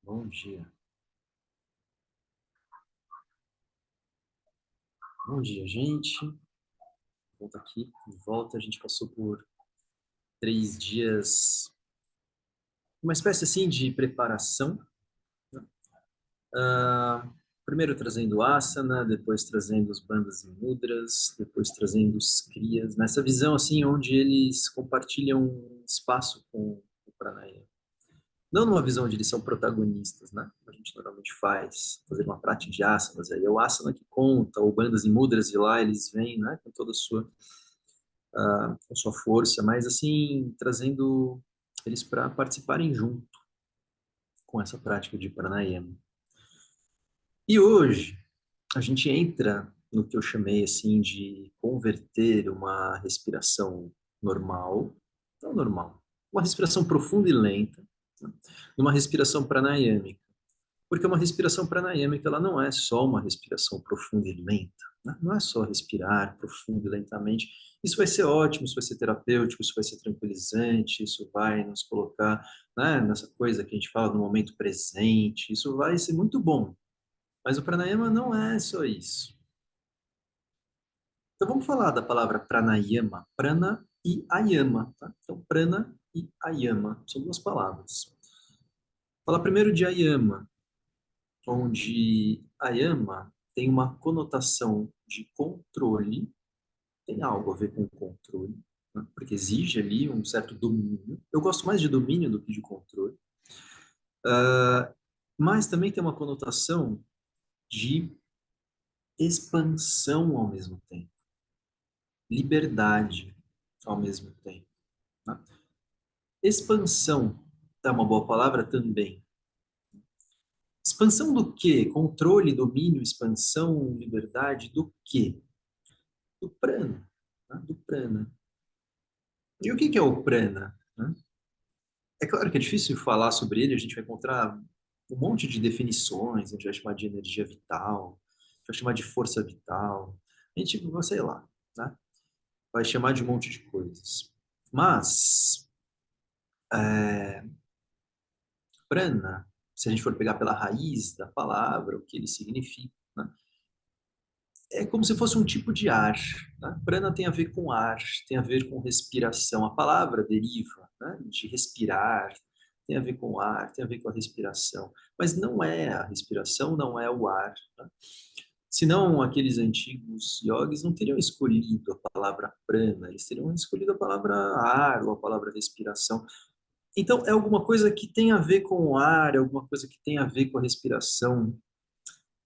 Bom dia. Bom dia, gente. Volta aqui, de volta. A gente passou por 3 dias, uma espécie assim de preparação. Primeiro trazendo asana, depois trazendo os bandhas e mudras, depois trazendo os kriyas. Nessa visão assim, onde eles compartilham um espaço com o pranayama. Não numa visão onde eles são protagonistas, né? Como a gente normalmente faz, fazer uma prática de asanas. Aí é o asana que conta, ou bandas e mudras, e lá eles vêm, né? Com toda a sua força, mas assim, trazendo eles para participarem junto com essa prática de pranayama. E hoje a gente entra no que eu chamei assim de converter uma respiração normal, não normal, uma respiração profunda e lenta, né, numa respiração pranayâmica. Porque uma respiração pranayâmica, ela não é só uma respiração profunda e lenta, né? Não é só respirar profundo e lentamente. Isso vai ser ótimo, isso vai ser terapêutico, isso vai ser tranquilizante, isso vai nos colocar, né, nessa coisa que a gente fala do momento presente, isso vai ser muito bom. Mas o pranayama não é só isso. Então vamos falar da palavra pranayama, prana e ayama, tá? Então prana e ayama são duas palavras. Fala primeiro de ayama, onde ayama tem uma conotação de controle, tem algo a ver com controle, né? Porque exige ali um certo domínio. Eu gosto mais de domínio do que de controle. Mas também tem uma conotação de expansão ao mesmo tempo, liberdade ao mesmo tempo, né? Expansão é uma boa palavra também. Expansão do quê? Controle, domínio, expansão, liberdade do quê? Do prana, né? Do prana. E o que que é o prana, né? É claro que é difícil falar sobre ele, a gente vai encontrar um monte de definições, a gente vai chamar de energia vital, a gente vai chamar de força vital, a gente, sei lá, né? Vai chamar de um monte de coisas. Mas, prana, se a gente for pegar pela raiz da palavra, o que ele significa, né? É como se fosse um tipo de ar, né? Prana tem a ver com ar, tem a ver com respiração. A palavra deriva, né, de respirar, tem a ver com ar, tem a ver com a respiração. Mas não é a respiração, não é o ar, né? Senão, aqueles antigos yogis não teriam escolhido a palavra prana, eles teriam escolhido a palavra ar ou a palavra respiração. Então, é alguma coisa que tem a ver com o ar, é alguma coisa que tem a ver com a respiração.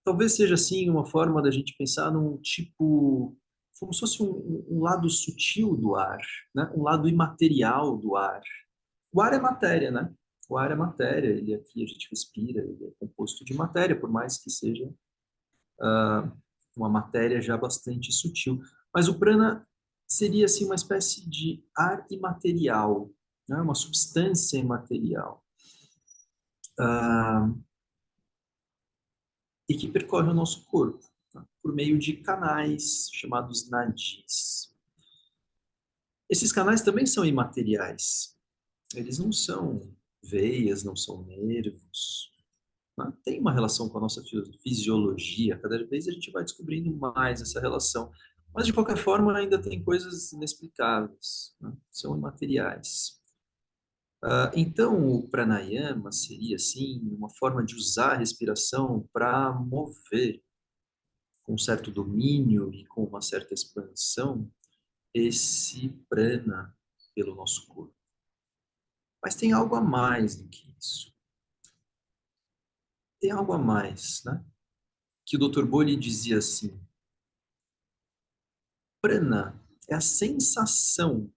Talvez seja assim uma forma da gente pensar num tipo, como se fosse um lado sutil do ar, né? Um lado imaterial do ar. O ar é matéria, né? O ar é matéria, ele aqui a gente respira, ele é composto de matéria, por mais que seja uma matéria já bastante sutil. Mas o prana seria assim uma espécie de ar imaterial, né? Uma substância imaterial, e que percorre o nosso corpo, tá? Por meio de canais chamados nadis. Esses canais também são imateriais. Eles não são veias, não são nervos, né? Tem uma relação com a nossa fisiologia. Cada vez a gente vai descobrindo mais essa relação. Mas, de qualquer forma, ainda tem coisas inexplicáveis, né? São imateriais. Então, o pranayama seria, assim, uma forma de usar a respiração para mover com um certo domínio e com uma certa expansão esse prana pelo nosso corpo. Mas tem algo a mais do que isso. Tem algo a mais, né? Que o Dr. Boli dizia assim: prana é a sensação,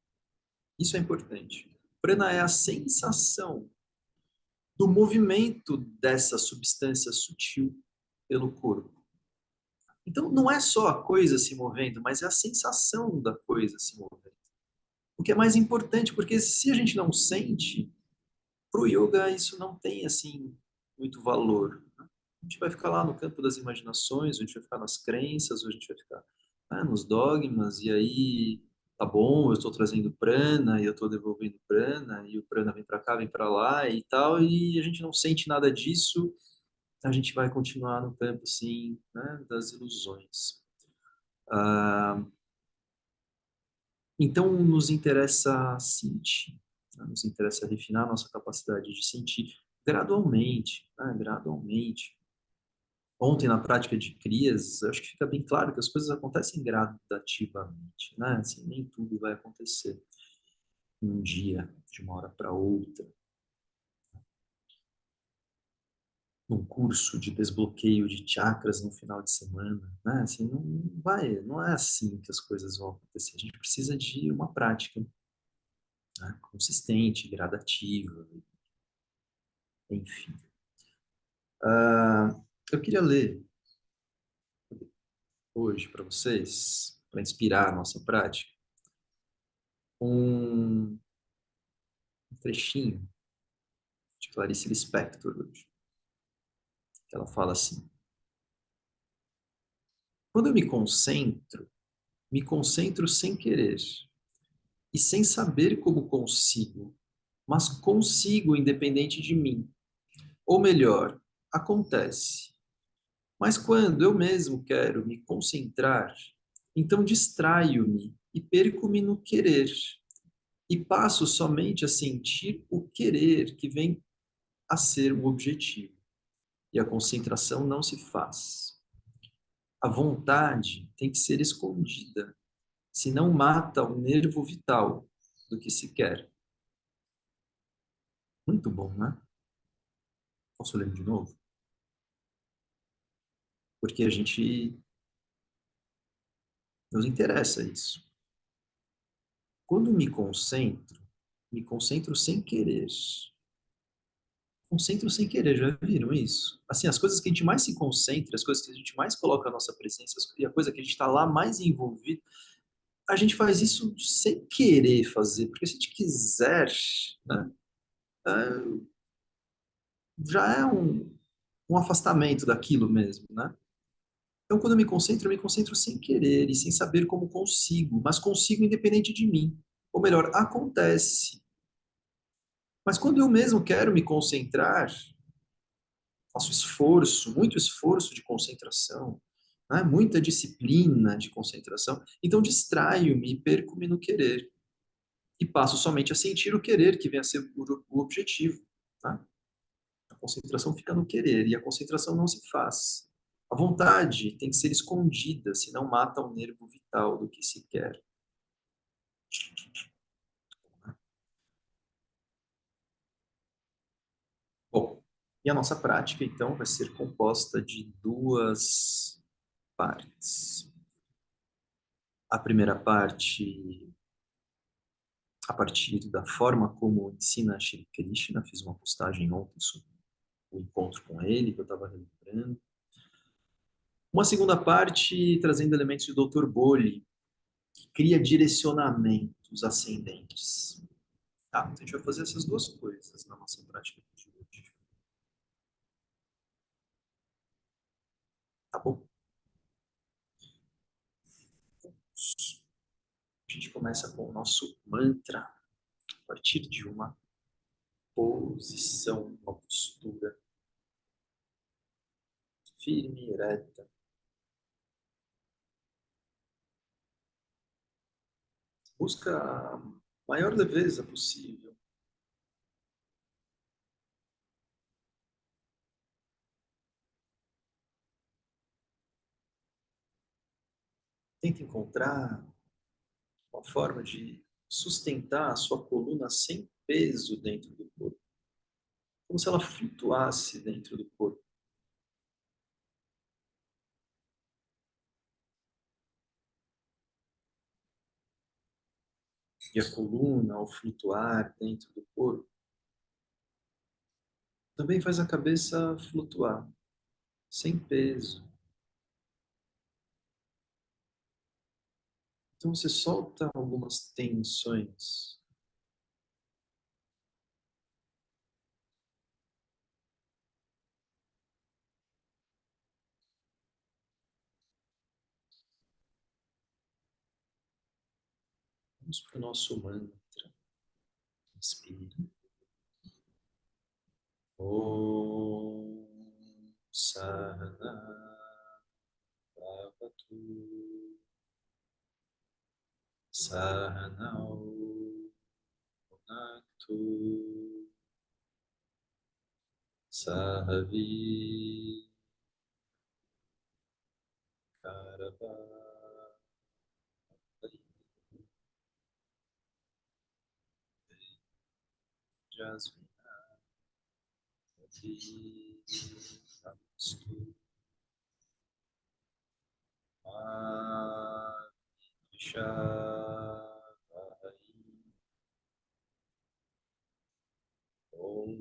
isso é importante. Prana é a sensação do movimento dessa substância sutil pelo corpo. Então, não é só a coisa se movendo, mas é a sensação da coisa se movendo. O que é mais importante, porque se a gente não sente, para o yoga isso não tem assim muito valor, né? A gente vai ficar lá no campo das imaginações, a gente vai ficar nas crenças, a gente vai ficar, né, nos dogmas, e aí tá bom, eu estou trazendo prana e eu estou devolvendo prana e o prana vem para cá, vem para lá e tal, e a gente não sente nada disso, a gente vai continuar no campo, sim, né, das ilusões. Ah, então, nos interessa sentir, né, nos interessa refinar a nossa capacidade de sentir gradualmente, né, gradualmente. Ontem, na prática de crias, acho que fica bem claro que as coisas acontecem gradativamente, né? Assim, nem tudo vai acontecer um dia, de uma hora para outra. Num curso de desbloqueio de chakras no final de semana, né? Assim, não vai, não é assim que as coisas vão acontecer. A gente precisa de uma prática, né, consistente, gradativa, enfim. Eu queria ler hoje para vocês, para inspirar a nossa prática, um trechinho de Clarice Lispector hoje, que ela fala assim: quando eu me concentro sem querer e sem saber como consigo, mas consigo independente de mim. Ou melhor, acontece. Mas quando eu mesmo quero me concentrar, então distraio-me e perco-me no querer, e passo somente a sentir o querer que vem a ser o objetivo, e a concentração não se faz. A vontade tem que ser escondida, senão mata o nervo vital do que se quer. Muito bom, né? Posso ler de novo? Porque a gente nos interessa isso. Quando me concentro sem querer. Concentro sem querer, já viram isso? Assim, as coisas que a gente mais se concentra, as coisas que a gente mais coloca a nossa presença, e a coisa que a gente está lá mais envolvido, a gente faz isso sem querer fazer, porque se a gente quiser, né, é, já é um afastamento daquilo mesmo, né? Então, quando eu me concentro sem querer e sem saber como consigo, mas consigo independente de mim. Ou melhor, acontece. Mas quando eu mesmo quero me concentrar, faço esforço, muito esforço de concentração, né? Muita disciplina de concentração, então distraio-me e perco-me no querer. E passo somente a sentir o querer, que vem a ser o objetivo. Tá? A concentração fica no querer e a concentração não se faz. A vontade tem que ser escondida, senão mata o nervo vital do que se quer. Bom, e a nossa prática, então, vai ser composta de duas partes. A primeira parte, a partir da forma como ensina Shri Krishna, fiz uma postagem ontem sobre o encontro com ele, que eu estava relembrando. Uma segunda parte, trazendo elementos do Dr. Boli, que cria direcionamentos ascendentes. Tá, então a gente vai fazer essas duas coisas na nossa prática de hoje. Tá bom? A gente começa com o nosso mantra, a partir de uma posição, uma postura firme, ereta. Busca a maior leveza possível. Tenta encontrar uma forma de sustentar a sua coluna sem peso dentro do corpo, como se ela flutuasse dentro do corpo. E a coluna, ao flutuar dentro do corpo, também faz a cabeça flutuar, sem peso. Então você solta algumas tensões. Vamos para o nosso mantra. Inspira. Om Sahana Bhavatu Sahanau Bhunaktu Sahavi Karavai Jasmina Namastu Vishavai Om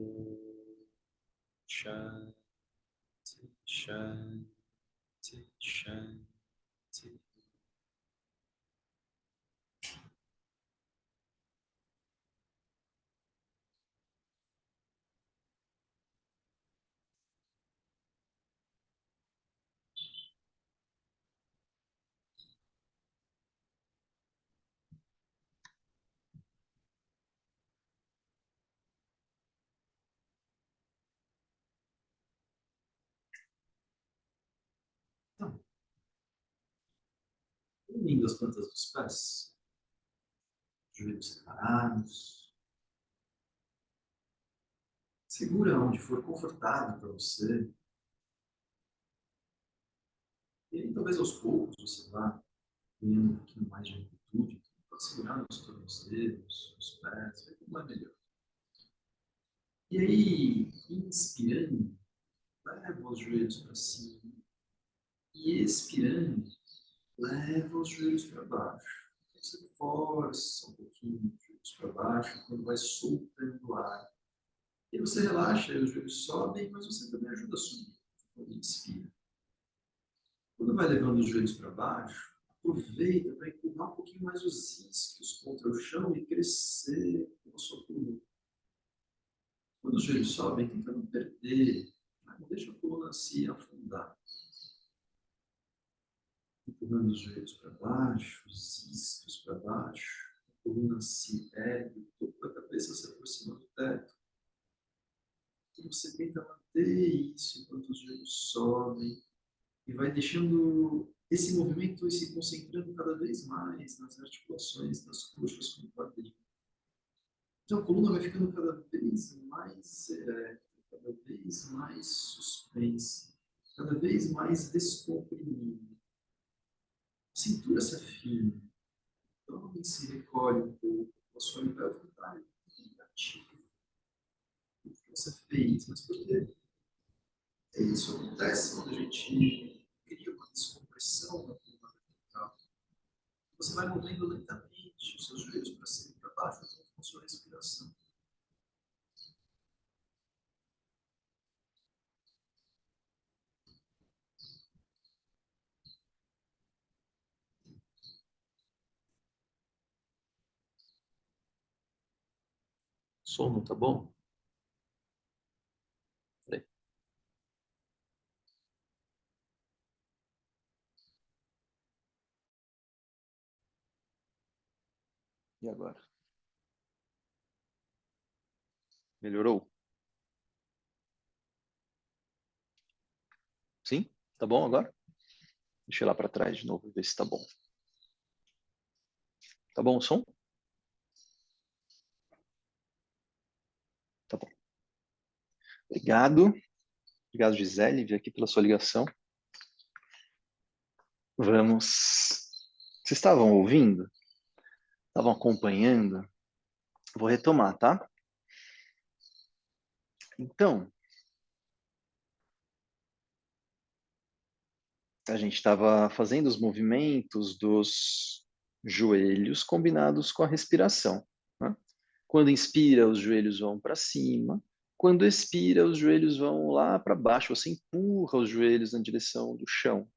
Shanti Shanti Shanti. Então, unindo as plantas dos pés, joelhos separados. Segura onde for confortável para você. E aí, talvez aos poucos você vá ganhando um pouquinho mais de amplitude. Pode segurar nos tornozelos, nos pés, vai como é melhor. E aí, inspirando, leva os joelhos para cima. E expirando, leva os joelhos para baixo. Você força um pouquinho os joelhos para baixo quando vai soltando o ar. E você relaxa, e os joelhos sobem, mas você também ajuda a subir quando inspira. Quando vai levando os joelhos para baixo, aproveita para empurrar um pouquinho mais os isquios contra o chão e crescer com a sua coluna. Quando os joelhos sobem, tenta não perder, não deixa a coluna se afundar. Empurrando os joelhos para baixo, os isquios para baixo, a coluna se ergue, o topo da cabeça se aproxima do teto. E você tenta manter isso enquanto os joelhos sobem e vai deixando esse movimento e se concentrando cada vez mais nas articulações das coxas com o quadril. Então a coluna vai ficando cada vez mais ereta, cada vez mais suspensa, cada vez mais descomprimida. A cintura se afina, o abdômen se recolhe um pouco, o assoalho pélvico está negativo. O que você fez, mas por quê? Isso acontece quando a gente cria uma descompressão na coluna vertebral. Você vai movendo lentamente os seus joelhos para cima e para baixo junto com a sua respiração. O som não tá bom? Peraí. E agora? Melhorou? Sim? Tá bom agora? Deixa eu ir lá para trás de novo e ver se tá bom. Tá bom o som? Tá bom. Obrigado. Obrigado, Gisele, aqui pela sua ligação. Vamos. Vocês estavam ouvindo? Estavam acompanhando? Vou retomar, tá? Então, a gente estava fazendo os movimentos dos joelhos combinados com a respiração, né? Quando inspira, os joelhos vão para cima. Quando expira, os joelhos vão lá para baixo. Você empurra os joelhos na direção do chão.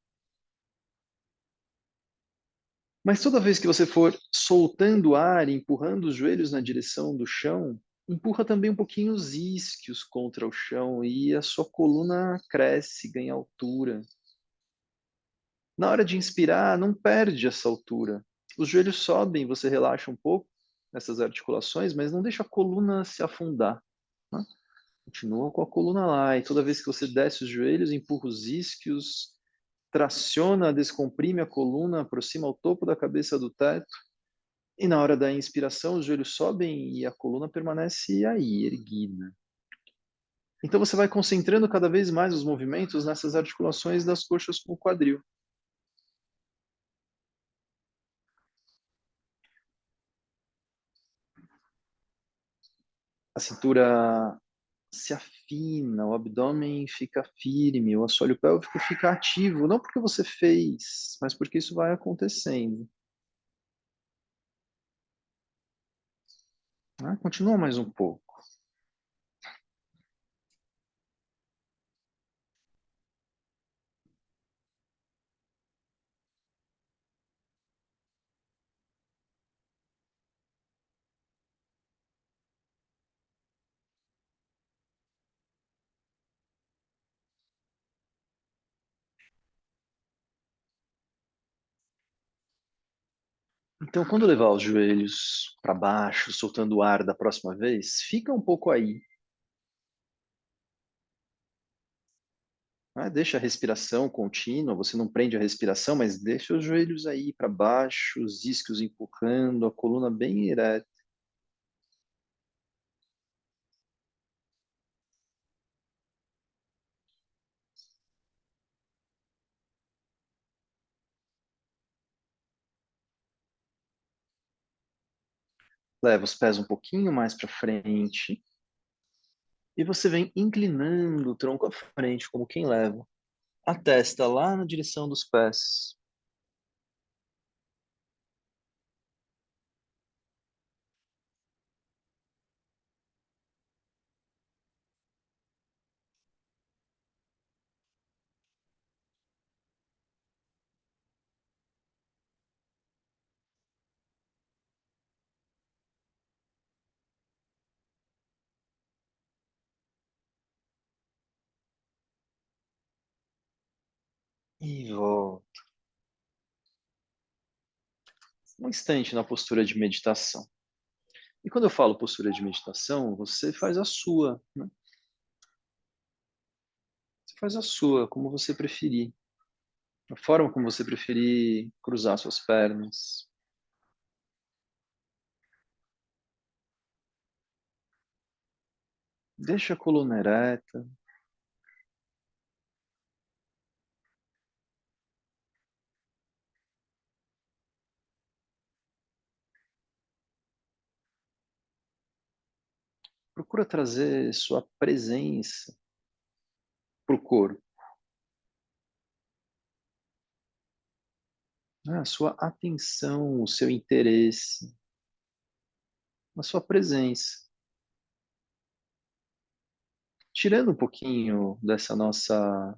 Mas toda vez que você for soltando o ar, empurrando os joelhos na direção do chão, empurra também um pouquinho os isquios contra o chão e a sua coluna cresce, ganha altura. Na hora de inspirar, não perde essa altura. Os joelhos sobem, você relaxa um pouco nessas articulações, mas não deixa a coluna se afundar, né? Continua com a coluna lá, e toda vez que você desce os joelhos, empurra os isquios, traciona, descomprime a coluna, aproxima o topo da cabeça do teto, e na hora da inspiração, os joelhos sobem e a coluna permanece aí, erguida. Então você vai concentrando cada vez mais os movimentos nessas articulações das coxas com o quadril. A cintura se afina, o abdômen fica firme, o assoalho pélvico fica ativo, não porque você fez, mas porque isso vai acontecendo. Ah, continua mais um pouco. Então, quando levar os joelhos para baixo, soltando o ar da próxima vez, fica um pouco aí. Né? Deixa a respiração contínua, você não prende a respiração, mas deixa os joelhos aí para baixo, os isquios empurrando, a coluna bem ereta. Leva os pés um pouquinho mais para frente e você vem inclinando o tronco à frente, como quem leva a testa lá na direção dos pés. E volta. Um instante na postura de meditação. E quando eu falo postura de meditação, você faz a sua, né? Você faz a sua, como você preferir. A forma como você preferir cruzar suas pernas. Deixa a coluna ereta. Procura trazer sua presença para o corpo, né? A sua atenção, o seu interesse, a sua presença. Tirando um pouquinho dessa nossa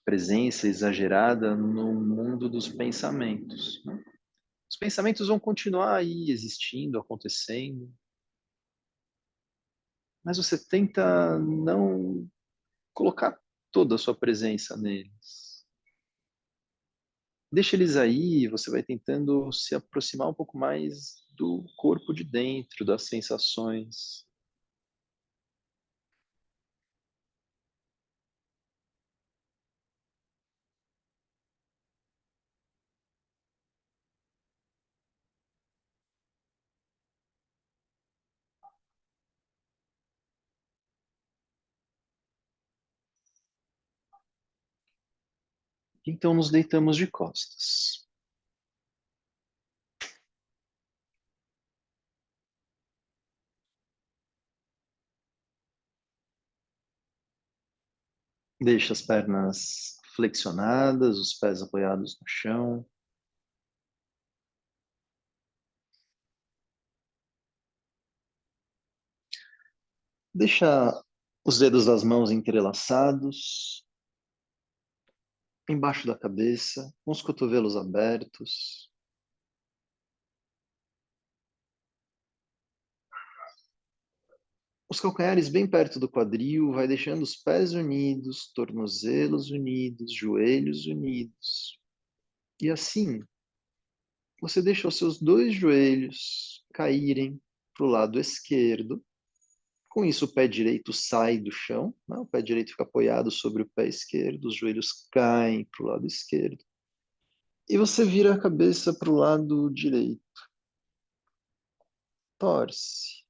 presença exagerada no mundo dos pensamentos, né? Os pensamentos vão continuar aí existindo, acontecendo, mas você tenta não colocar toda a sua presença neles. Deixa eles aí, você vai tentando se aproximar um pouco mais do corpo de dentro, das sensações. Então nos deitamos de costas. Deixa as pernas flexionadas, os pés apoiados no chão. Deixa os dedos das mãos entrelaçados, embaixo da cabeça, com os cotovelos abertos. Os calcanhares bem perto do quadril, vai deixando os pés unidos, tornozelos unidos, joelhos unidos. E assim, você deixa os seus dois joelhos caírem para o lado esquerdo. Com isso, o pé direito sai do chão, né? O pé direito fica apoiado sobre o pé esquerdo, os joelhos caem para o lado esquerdo. E você vira a cabeça para o lado direito. Torce.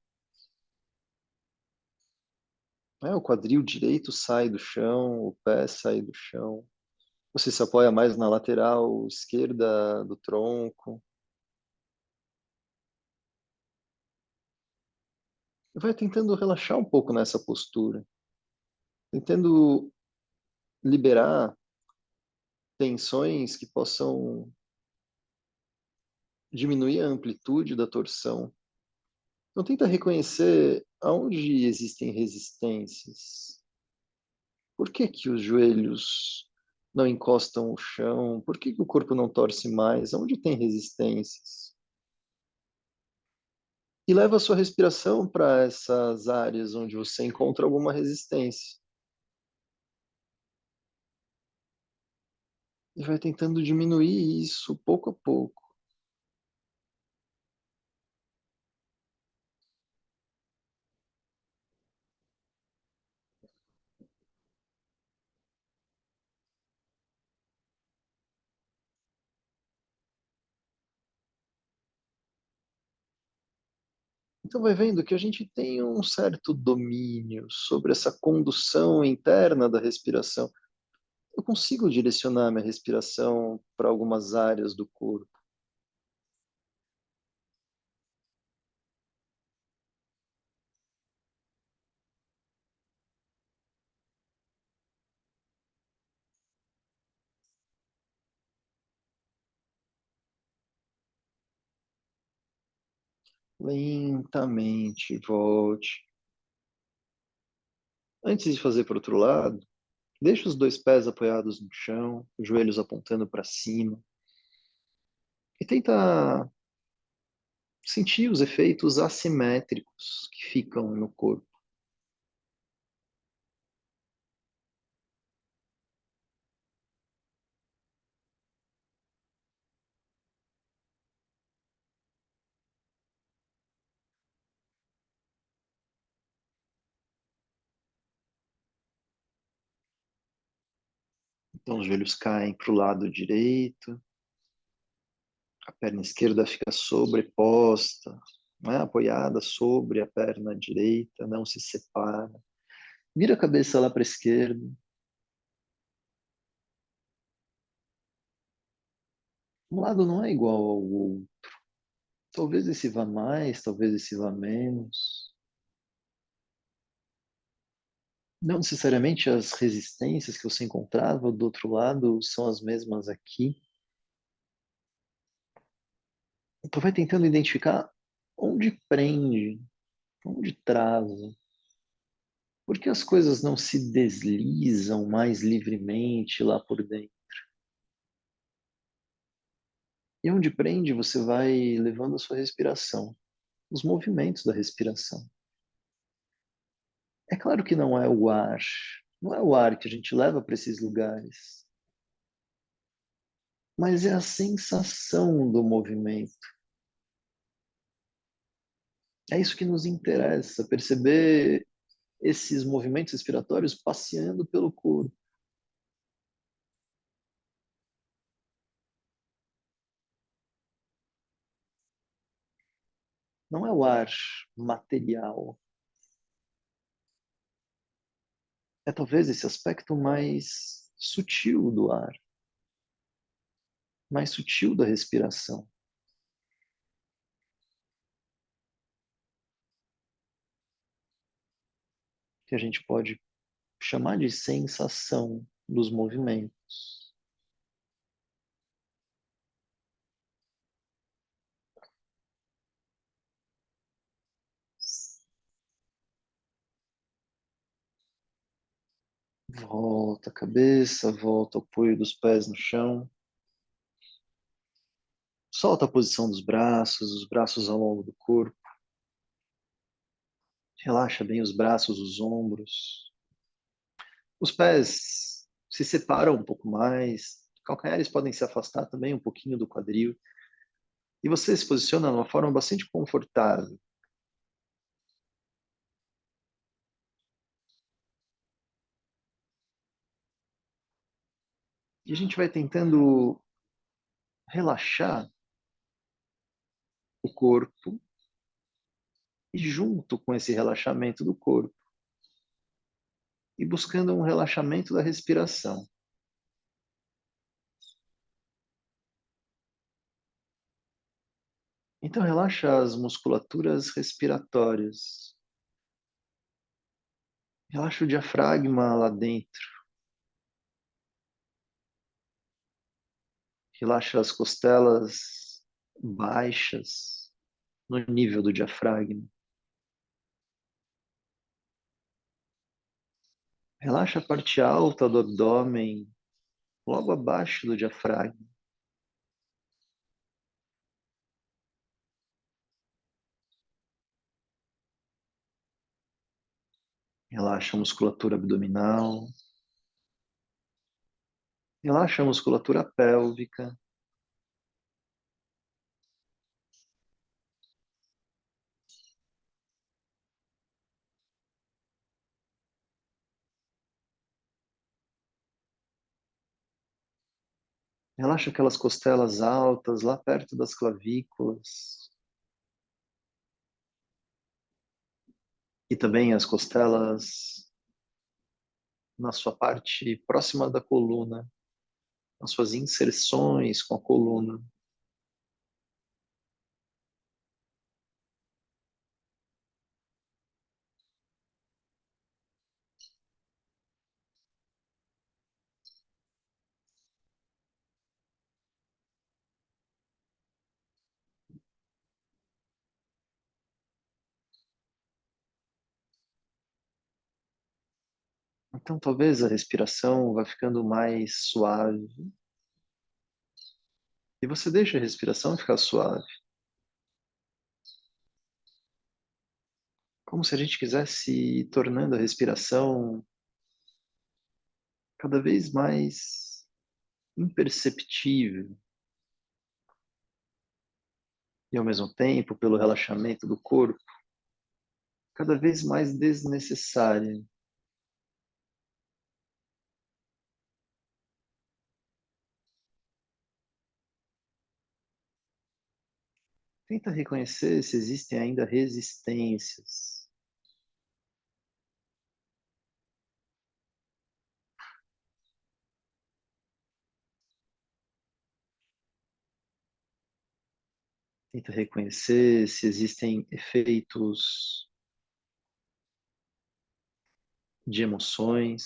Né? O quadril direito sai do chão, o pé sai do chão. Você se apoia mais na lateral esquerda do tronco. E vai tentando relaxar um pouco nessa postura. Tentando liberar tensões que possam diminuir a amplitude da torção. Então tenta reconhecer aonde existem resistências. Por que que os joelhos não encostam o chão? Por que que o corpo não torce mais? Onde tem resistências? E leva a sua respiração para essas áreas onde você encontra alguma resistência. E vai tentando diminuir isso pouco a pouco. Então vai vendo que a gente tem um certo domínio sobre essa condução interna da respiração. Eu consigo direcionar minha respiração para algumas áreas do corpo. Lentamente volte. Antes de fazer para o outro lado, deixe os dois pés apoiados no chão, os joelhos apontando para cima. E tenta sentir os efeitos assimétricos que ficam no corpo. Então os joelhos caem para o lado direito, a perna esquerda fica sobreposta, né, apoiada sobre a perna direita, não se separa. Vira a cabeça lá para a esquerda. Um lado não é igual ao outro. Talvez esse vá mais, talvez esse vá menos. Não necessariamente as resistências que você encontrava do outro lado são as mesmas aqui. Então vai tentando identificar onde prende, onde trava. Por que as coisas não se deslizam mais livremente lá por dentro? E onde prende, você vai levando a sua respiração, os movimentos da respiração. É claro que não é o ar, não é o ar que a gente leva para esses lugares, mas é a sensação do movimento. É isso que nos interessa, perceber esses movimentos respiratórios passeando pelo corpo. Não é o ar material, é talvez esse aspecto mais sutil do ar, mais sutil da respiração, que a gente pode chamar de sensação dos movimentos. Volta a cabeça, volta o apoio dos pés no chão. Solta a posição dos braços, os braços ao longo do corpo. Relaxa bem os braços, os ombros. Os pés se separam um pouco mais, Calcanhares podem se afastar também um pouquinho do quadril. E você se posiciona de uma forma bastante confortável. E a gente vai tentando relaxar o corpo e junto com esse relaxamento do corpo e buscando um relaxamento da respiração. Então relaxa as musculaturas respiratórias. Relaxa o diafragma lá dentro. Relaxa as costelas baixas no nível do diafragma. Relaxa a parte alta do abdômen, logo abaixo do diafragma. Relaxa a musculatura abdominal. Relaxa a musculatura pélvica. Relaxa aquelas costelas altas lá perto das clavículas. E também as costelas na sua parte próxima da coluna, nas suas inserções com a coluna. Então, talvez a respiração vá ficando mais suave. E você deixa a respiração ficar suave. Como se a gente quisesse ir tornando a respiração cada vez mais imperceptível. E ao mesmo tempo, pelo relaxamento do corpo, cada vez mais desnecessária. Tenta reconhecer se existem ainda resistências. Tenta reconhecer se existem efeitos de emoções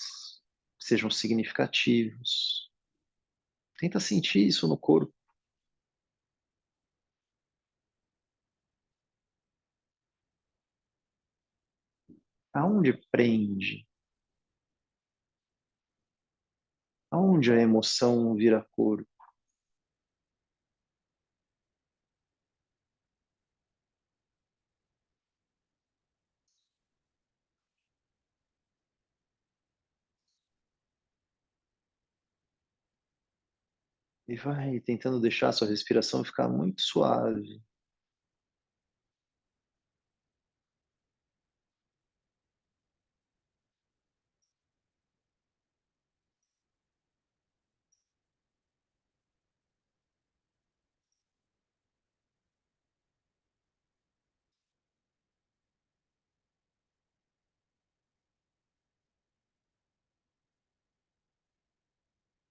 que sejam significativos. Tenta sentir isso no corpo. Aonde prende? Aonde a emoção vira corpo? E vai tentando deixar a sua respiração ficar muito suave.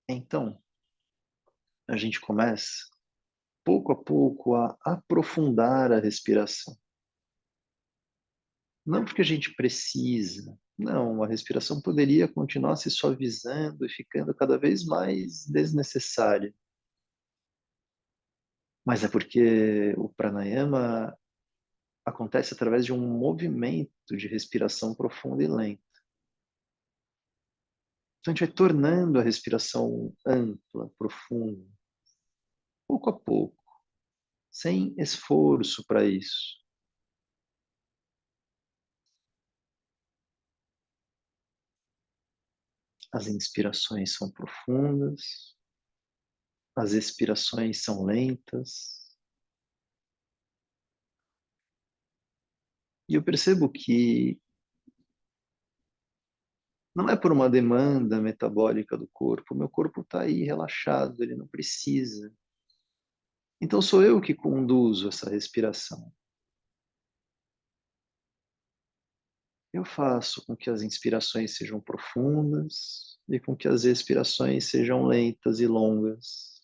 Então, a gente começa, pouco a pouco, a aprofundar a respiração. Não porque a gente precisa, não, a respiração poderia continuar se suavizando e ficando cada vez mais desnecessária. Mas é porque o pranayama acontece através de um movimento de respiração profunda e lenta. Então a gente vai tornando a respiração ampla, profunda, pouco a pouco, sem esforço para isso. As inspirações são profundas, As expirações são lentas. E eu percebo que não é por uma demanda metabólica do corpo. O meu corpo está aí relaxado, ele não precisa. Então sou eu que conduzo essa respiração. Eu faço com que as inspirações sejam profundas e com que as expirações sejam lentas e longas.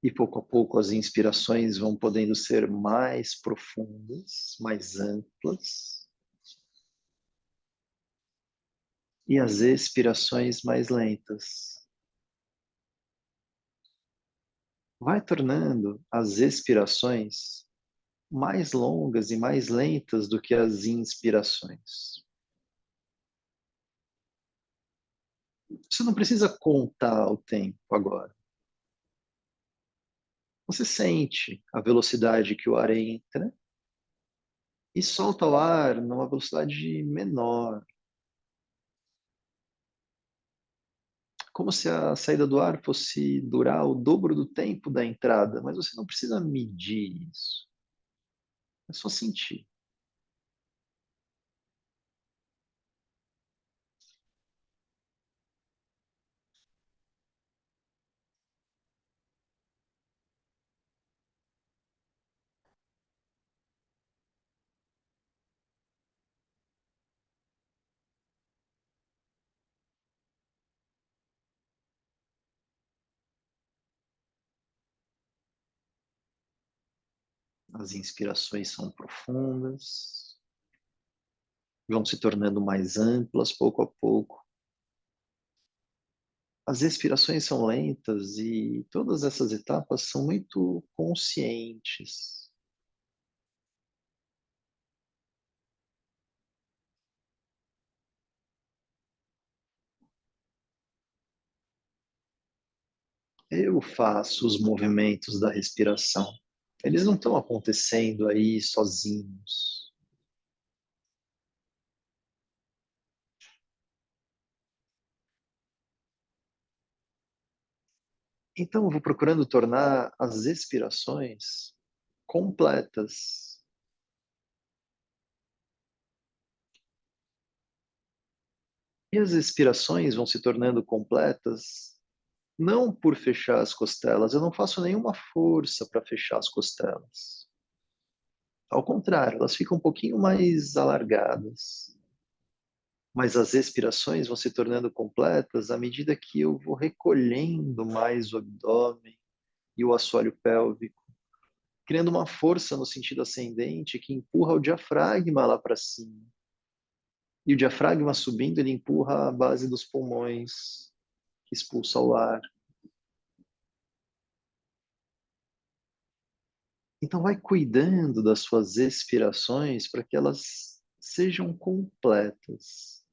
E pouco a pouco as inspirações vão podendo ser mais profundas, mais amplas, e as expirações mais lentas. Vai tornando as expirações mais longas e mais lentas do que as inspirações. Você não precisa contar o tempo agora. Você sente a velocidade que o ar entra e solta o ar numa velocidade menor, como se a saída do ar fosse durar o dobro do tempo da entrada, mas você não precisa medir isso. É só sentir. As inspirações são profundas, vão se tornando mais amplas pouco a pouco. As expirações são lentas e todas essas etapas são muito conscientes. Eu faço os movimentos da respiração. Eles não estão acontecendo aí sozinhos. Então, eu vou procurando tornar as expirações completas. E as expirações vão se tornando completas não por fechar as costelas. Eu não faço nenhuma força para fechar as costelas. Ao contrário, elas ficam um pouquinho mais alargadas. Mas as expirações vão se tornando completas à medida que eu vou recolhendo mais o abdômen e o assoalho pélvico, criando uma força no sentido ascendente que empurra o diafragma lá para cima. E o diafragma subindo, ele empurra a base dos pulmões, que expulsa o ar. Então vai cuidando das suas expirações para que elas sejam completas,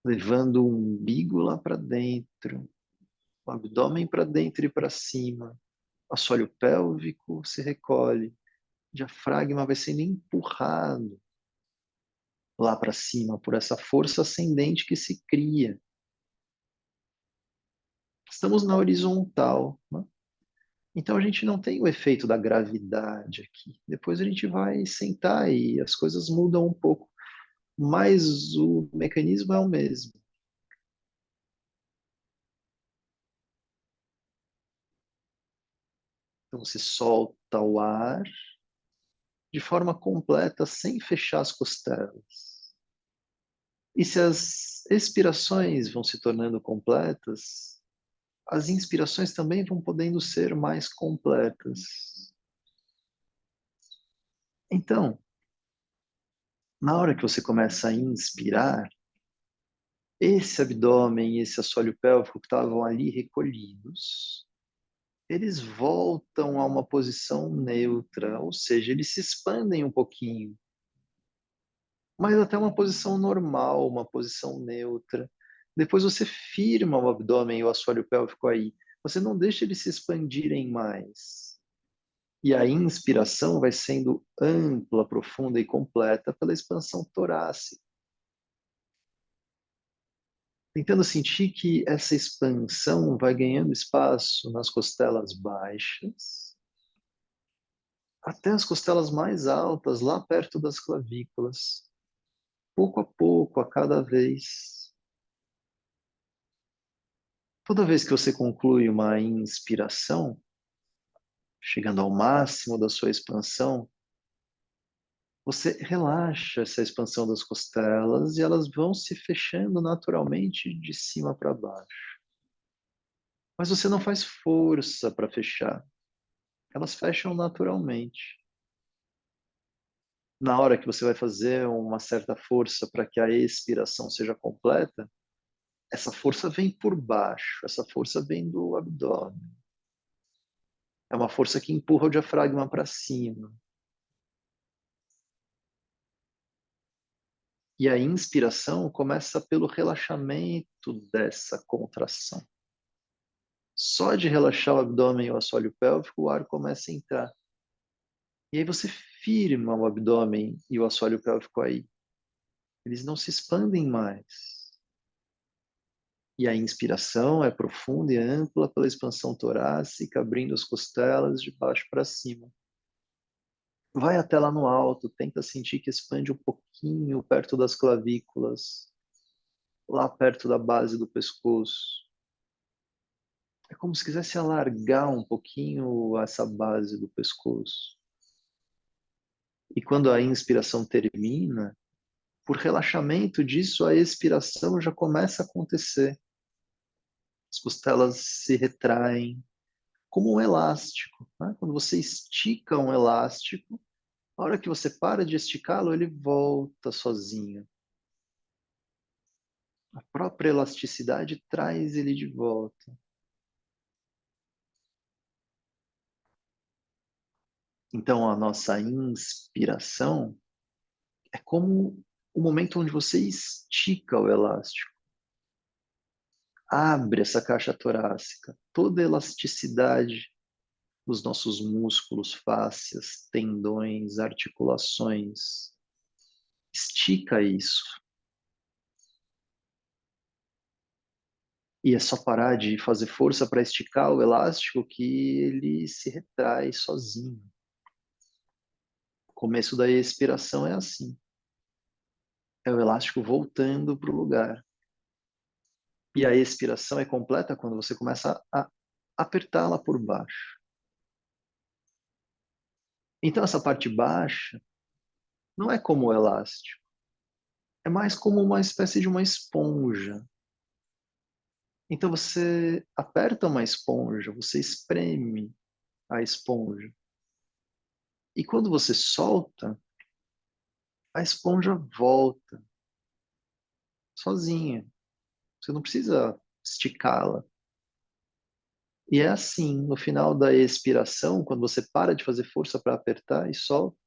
levando o umbigo lá para dentro, o abdômen para dentro e para cima, assoalho pélvico se recolhe, o diafragma vai sendo empurrado lá para cima por essa força ascendente que se cria. Estamos na horizontal, né? Então a gente não tem o efeito da gravidade aqui. Depois a gente vai sentar e as coisas mudam um pouco, mas o mecanismo é o mesmo. Então você solta o ar de forma completa, sem fechar as costelas. E se as expirações vão se tornando completas, as inspirações também vão podendo ser mais completas. Então, na hora que você começa a inspirar, esse abdômen e esse assoalho pélvico que estavam ali recolhidos, eles voltam a uma posição neutra, ou seja, eles se expandem um pouquinho, mas até uma posição normal, uma posição neutra. Depois você firma o abdômen e o assoalho pélvico aí. Você não deixa eles se expandirem mais. E a inspiração vai sendo ampla, profunda e completa pela expansão torácica. Tentando sentir que essa expansão vai ganhando espaço nas costelas baixas, até as costelas mais altas, lá perto das clavículas. Pouco a pouco, a cada vez. Toda vez que você conclui uma inspiração, chegando ao máximo da sua expansão, você relaxa essa expansão das costelas e elas vão se fechando naturalmente de cima para baixo. Mas você não faz força para fechar. Elas fecham naturalmente. Na hora que você vai fazer uma certa força para que a expiração seja completa, essa força vem por baixo, essa força vem do abdômen. É uma força que empurra o diafragma para cima. E a inspiração começa pelo relaxamento dessa contração. Só de relaxar o abdômen e o assoalho pélvico, o ar começa a entrar. E aí você firma o abdômen e o assoalho pélvico aí. Eles não se expandem mais. E a inspiração é profunda e ampla pela expansão torácica, abrindo as costelas de baixo para cima. Vai até lá no alto, tenta sentir que expande um pouquinho perto das clavículas, lá perto da base do pescoço. É como se quisesse alargar um pouquinho essa base do pescoço. E quando a inspiração termina, por relaxamento disso, a expiração já começa a acontecer. As costelas se retraem como um elástico. Né? Quando você estica um elástico, a hora que você para de esticá-lo, ele volta sozinho. A própria elasticidade traz ele de volta. Então, a nossa inspiração é como o momento onde você estica o elástico. Abre essa caixa torácica, toda a elasticidade dos nossos músculos, fáscias, tendões, articulações. Estica isso. E é só parar de fazer força para esticar o elástico que ele se retrai sozinho. O começo da expiração é assim. É o elástico voltando para o lugar. E a expiração é completa quando você começa a apertá-la por baixo. Então, essa parte baixa não é como o elástico. É mais como uma espécie de uma esponja. Então, você aperta uma esponja, você espreme a esponja. E quando você solta, a esponja volta sozinha. Você não precisa esticá-la. E é assim, no final da expiração, quando você para de fazer força para apertar e solta,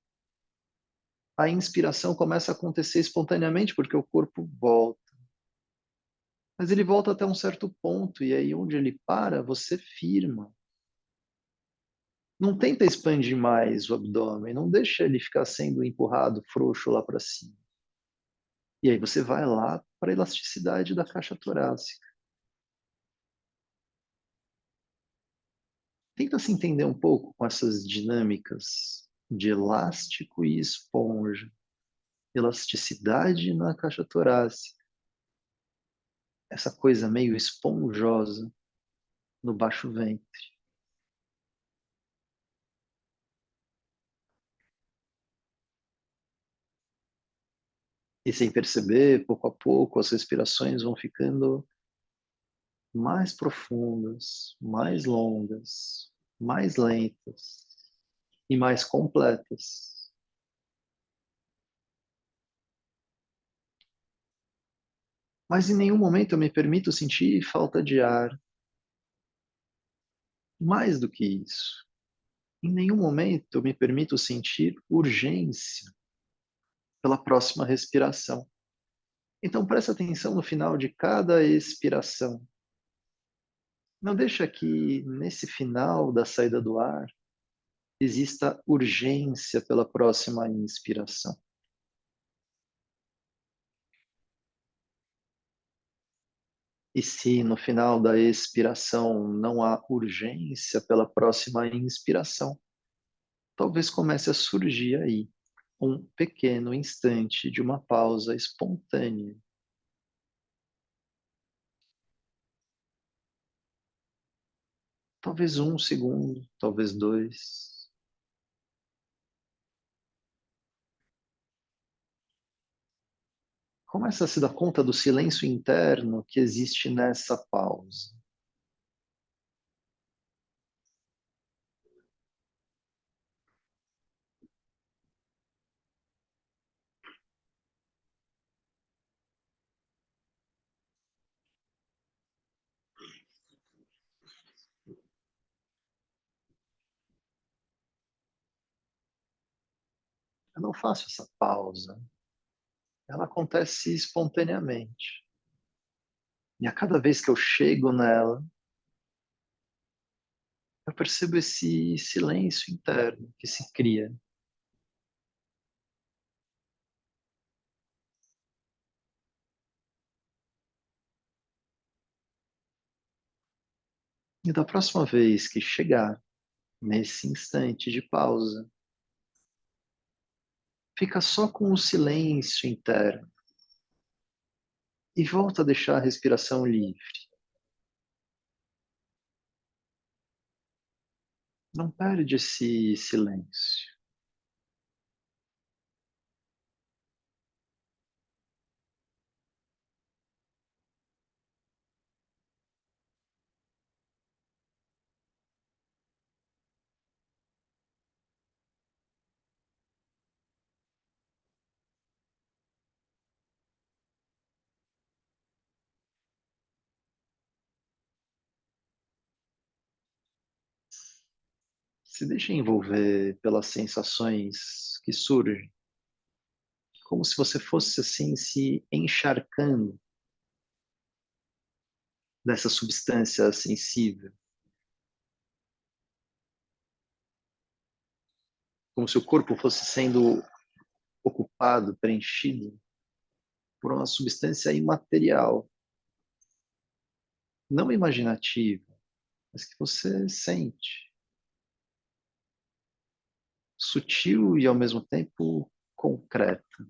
a inspiração começa a acontecer espontaneamente, porque o corpo volta. Mas ele volta até um certo ponto, e aí onde ele para, você firma. Não tenta expandir mais o abdômen, não deixa ele ficar sendo empurrado frouxo lá para cima. E aí você vai lá para a elasticidade da caixa torácica. Tenta se entender um pouco com essas dinâmicas de elástico e esponja. Elasticidade na caixa torácica. Essa coisa meio esponjosa no baixo ventre. E sem perceber, pouco a pouco, as respirações vão ficando mais profundas, mais longas, mais lentas e mais completas. Mas em nenhum momento eu me permito sentir falta de ar. Mais do que isso, em nenhum momento eu me permito sentir urgência pela próxima respiração. Então presta atenção no final de cada expiração. Não deixa que nesse final da saída do ar exista urgência pela próxima inspiração. E se no final da expiração não há urgência pela próxima inspiração, talvez comece a surgir aí um pequeno instante de uma pausa espontânea. Talvez 1 segundo, talvez 2. Começa a se dar conta do silêncio interno que existe nessa pausa. Eu não faço essa pausa. Ela acontece espontaneamente. E a cada vez que eu chego nela, eu percebo esse silêncio interno que se cria. E da próxima vez que chegar nesse instante de pausa, fica só com o silêncio interno e volta a deixar a respiração livre. Não perde esse silêncio. Se deixa envolver pelas sensações que surgem, como se você fosse assim se encharcando dessa substância sensível, como se o corpo fosse sendo ocupado, preenchido por uma substância imaterial, não imaginativa, mas que você sente, sutil e ao mesmo tempo concreta.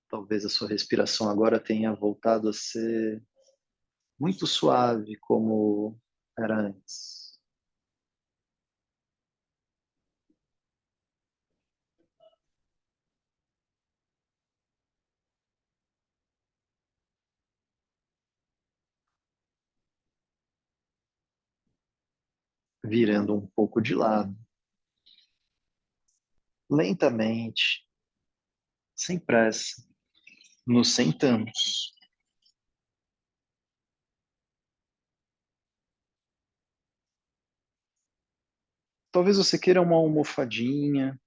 Talvez a sua respiração agora tenha voltado a ser muito suave, como era antes. Virando um pouco de lado, lentamente, sem pressa, nos sentamos. Talvez você queira uma almofadinha.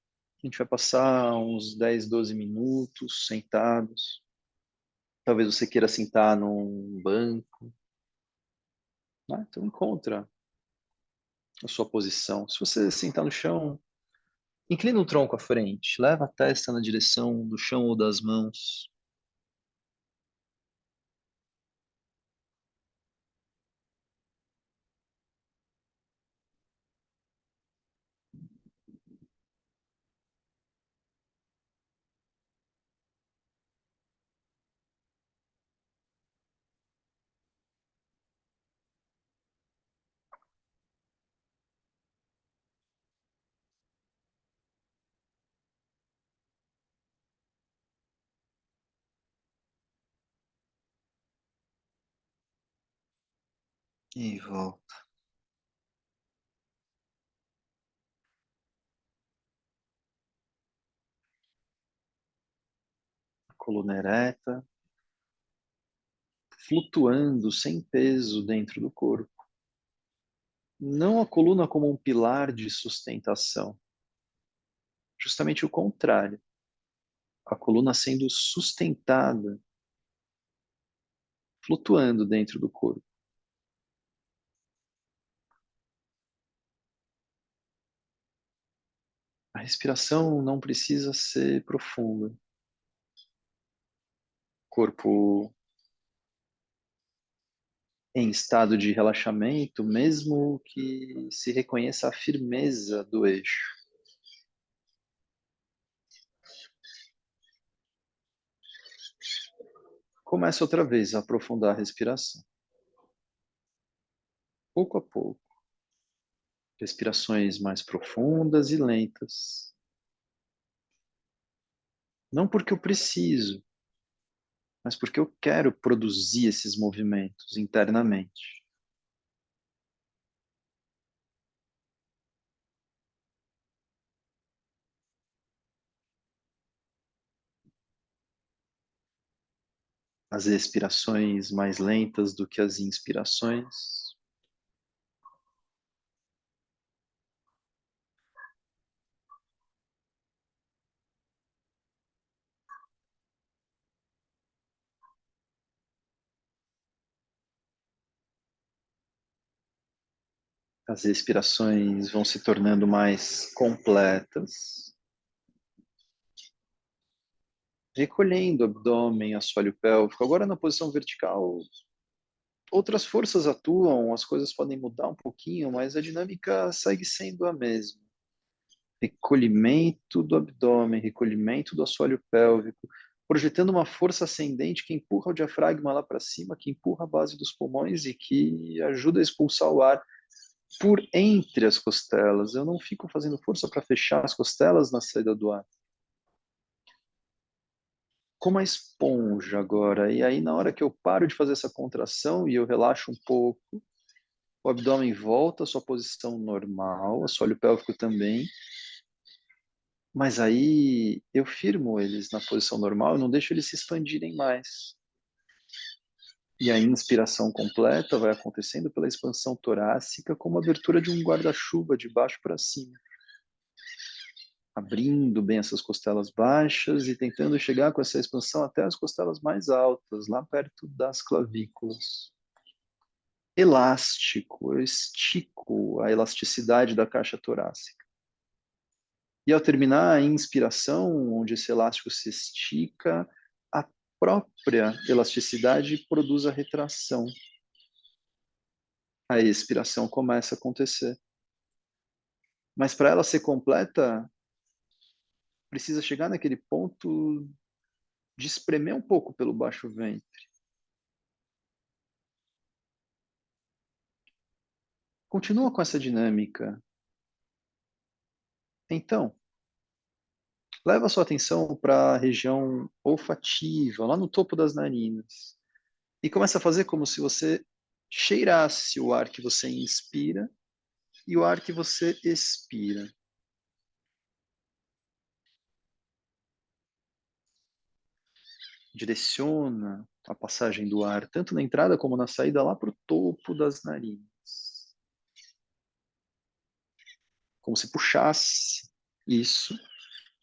A gente vai passar uns 10, 12 minutos sentados. Talvez você queira sentar num banco, né? Então encontra a sua posição. Se você sentar no chão, inclina o tronco à frente, leva a testa na direção do chão ou das mãos. E volta. coluna ereta, flutuando sem peso dentro do corpo. Não a coluna como um pilar de sustentação, justamente o contrário. A coluna sendo sustentada, flutuando dentro do corpo. A respiração não precisa ser profunda. Corpo em estado de relaxamento, mesmo que se reconheça a firmeza do eixo. Começa outra vez a aprofundar a respiração. Pouco a pouco. Respirações mais profundas e lentas. Não porque eu preciso, mas porque eu quero produzir esses movimentos internamente. As expirações mais lentas do que as inspirações. As expirações vão se tornando mais completas, recolhendo o abdômen, assoalho pélvico. Agora na posição vertical, outras forças atuam, as coisas podem mudar um pouquinho, mas a dinâmica segue sendo a mesma. Recolhimento do abdômen, recolhimento do assoalho pélvico, projetando uma força ascendente que empurra o diafragma lá para cima, que empurra a base dos pulmões e que ajuda a expulsar o ar por entre as costelas. Eu não fico fazendo força para fechar as costelas na saída do ar. Como a esponja agora. E aí, na hora que eu paro de fazer essa contração e eu relaxo um pouco, o abdômen volta à sua posição normal, o assoalho pélvico também. Mas aí eu firmo eles na posição normal, eu não deixo eles se expandirem mais. E a inspiração completa vai acontecendo pela expansão torácica, como a abertura de um guarda-chuva de baixo para cima. Abrindo bem essas costelas baixas e tentando chegar com essa expansão até as costelas mais altas, lá perto das clavículas. Elástico, eu estico a elasticidade da caixa torácica. E ao terminar a inspiração, onde esse elástico se estica, a própria elasticidade produz a retração. A expiração começa a acontecer. Mas para ela ser completa, precisa chegar naquele ponto de espremer um pouco pelo baixo ventre. Continua com essa dinâmica. Então, leva a sua atenção para a região olfativa, lá no topo das narinas. E começa a fazer como se você cheirasse o ar que você inspira e o ar que você expira. Direciona a passagem do ar, tanto na entrada como na saída, lá para o topo das narinas. Como se puxasse isso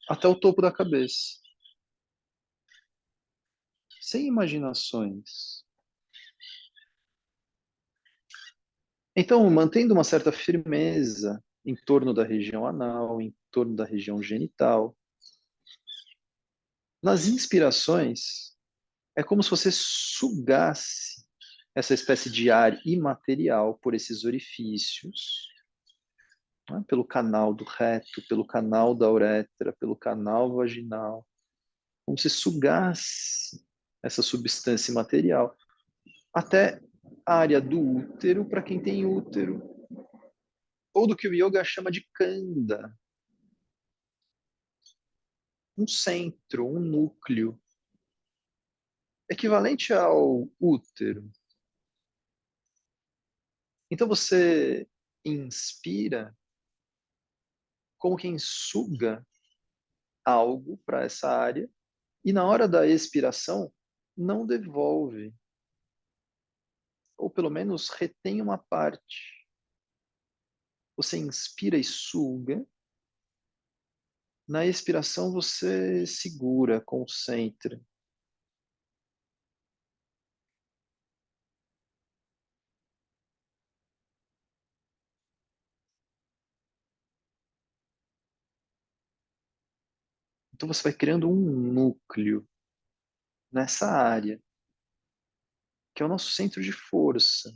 até o topo da cabeça. Sem imaginações. Então, mantendo uma certa firmeza em torno da região anal, em torno da região genital. Nas inspirações, é como se você sugasse essa espécie de ar imaterial por esses orifícios, né? Pelo canal do reto, pelo canal da uretra, pelo canal vaginal, como se sugasse essa substância imaterial até a área do útero, para quem tem útero, ou do que o yoga chama de kanda, um centro, um núcleo, equivalente ao útero. Então você inspira como quem suga algo para essa área E na hora da expiração, não devolve, ou pelo menos retém uma parte. Você inspira e suga. Na expiração, você segura, concentra. Então, você vai criando um núcleo nessa área, que é o nosso centro de força.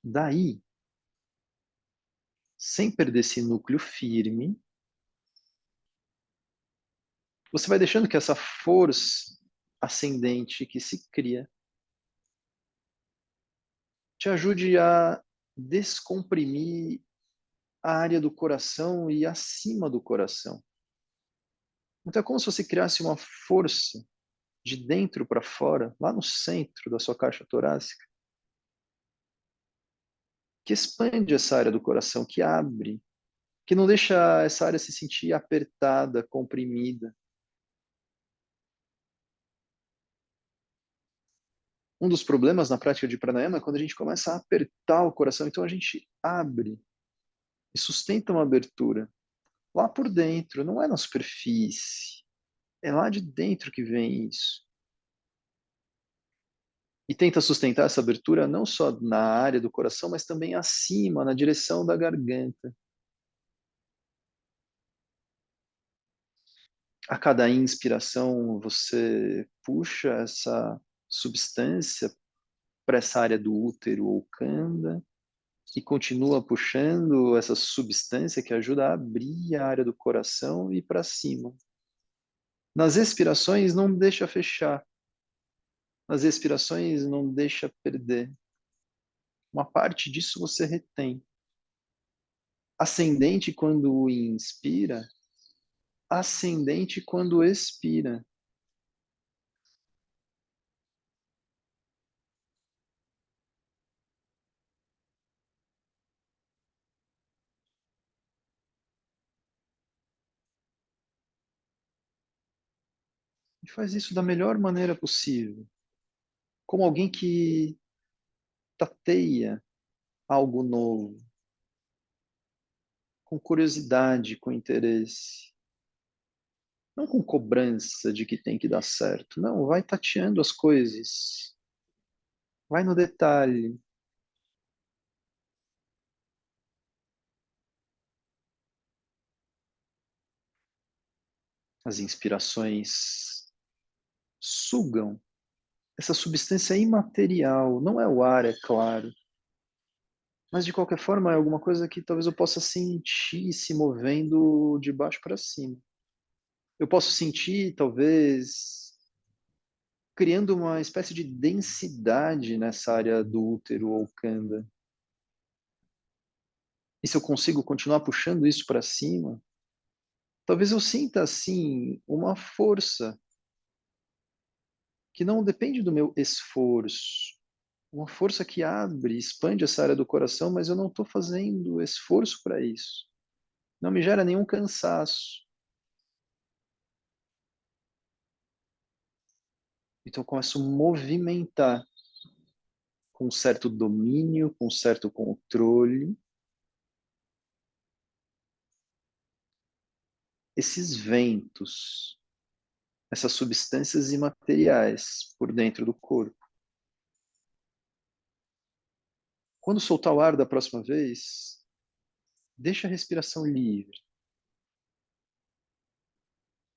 Daí, sem perder esse núcleo firme, você vai deixando que essa força ascendente que se cria te ajude a descomprimir a área do coração e acima do coração. Então é como se você criasse uma força de dentro para fora, lá no centro da sua caixa torácica, que expande essa área do coração, que abre, que não deixa essa área se sentir apertada, comprimida. Um dos problemas na prática de pranayama é quando a gente começa a apertar o coração, então a gente abre e sustenta uma abertura lá por dentro, não é na superfície, é lá de dentro que vem isso. E tenta sustentar essa abertura não só na área do coração, mas também acima, na direção da garganta. A cada inspiração, você puxa essa substância para essa área do útero ou canda e continua puxando essa substância que ajuda a abrir a área do coração e para cima. Nas expirações, não deixa fechar. Nas expirações, não deixa perder. Uma parte disso você retém. Ascendente quando inspira, ascendente quando expira. E faz isso da melhor maneira possível. Como alguém que tateia algo novo, com curiosidade, com interesse. Não com cobrança de que tem que dar certo. Não, vai tateando as coisas. Vai no detalhe. As inspirações sugam essa substância imaterial. Não é o ar, é claro. Mas de qualquer forma é alguma coisa que talvez eu possa sentir se movendo de baixo para cima. Eu posso sentir, talvez, criando uma espécie de densidade nessa área do útero ou canda. E se eu consigo continuar puxando isso para cima, talvez eu sinta assim uma força que não depende do meu esforço. Uma força que abre, expande essa área do coração, mas eu não estou fazendo esforço para isso. Não me gera nenhum cansaço. Então eu começo a movimentar com um certo domínio, com um certo controle, esses ventos, essas substâncias imateriais por dentro do corpo. Quando soltar o ar da próxima vez, deixa a respiração livre.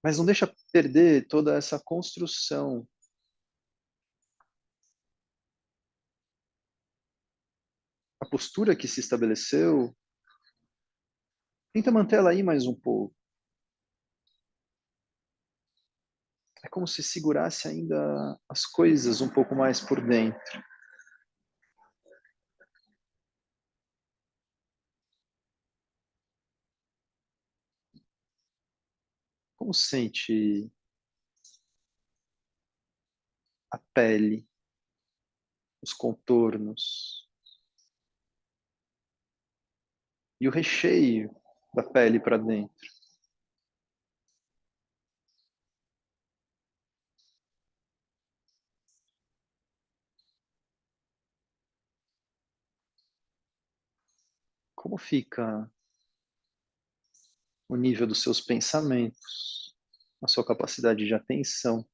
Mas não deixa perder toda essa construção. A postura que se estabeleceu, tenta manter ela aí mais um pouco. É como se segurasse ainda as coisas um pouco mais por dentro. Como sente a pele, os contornos, e o recheio da pele para dentro. Como fica o nível dos seus pensamentos, a sua capacidade de atenção,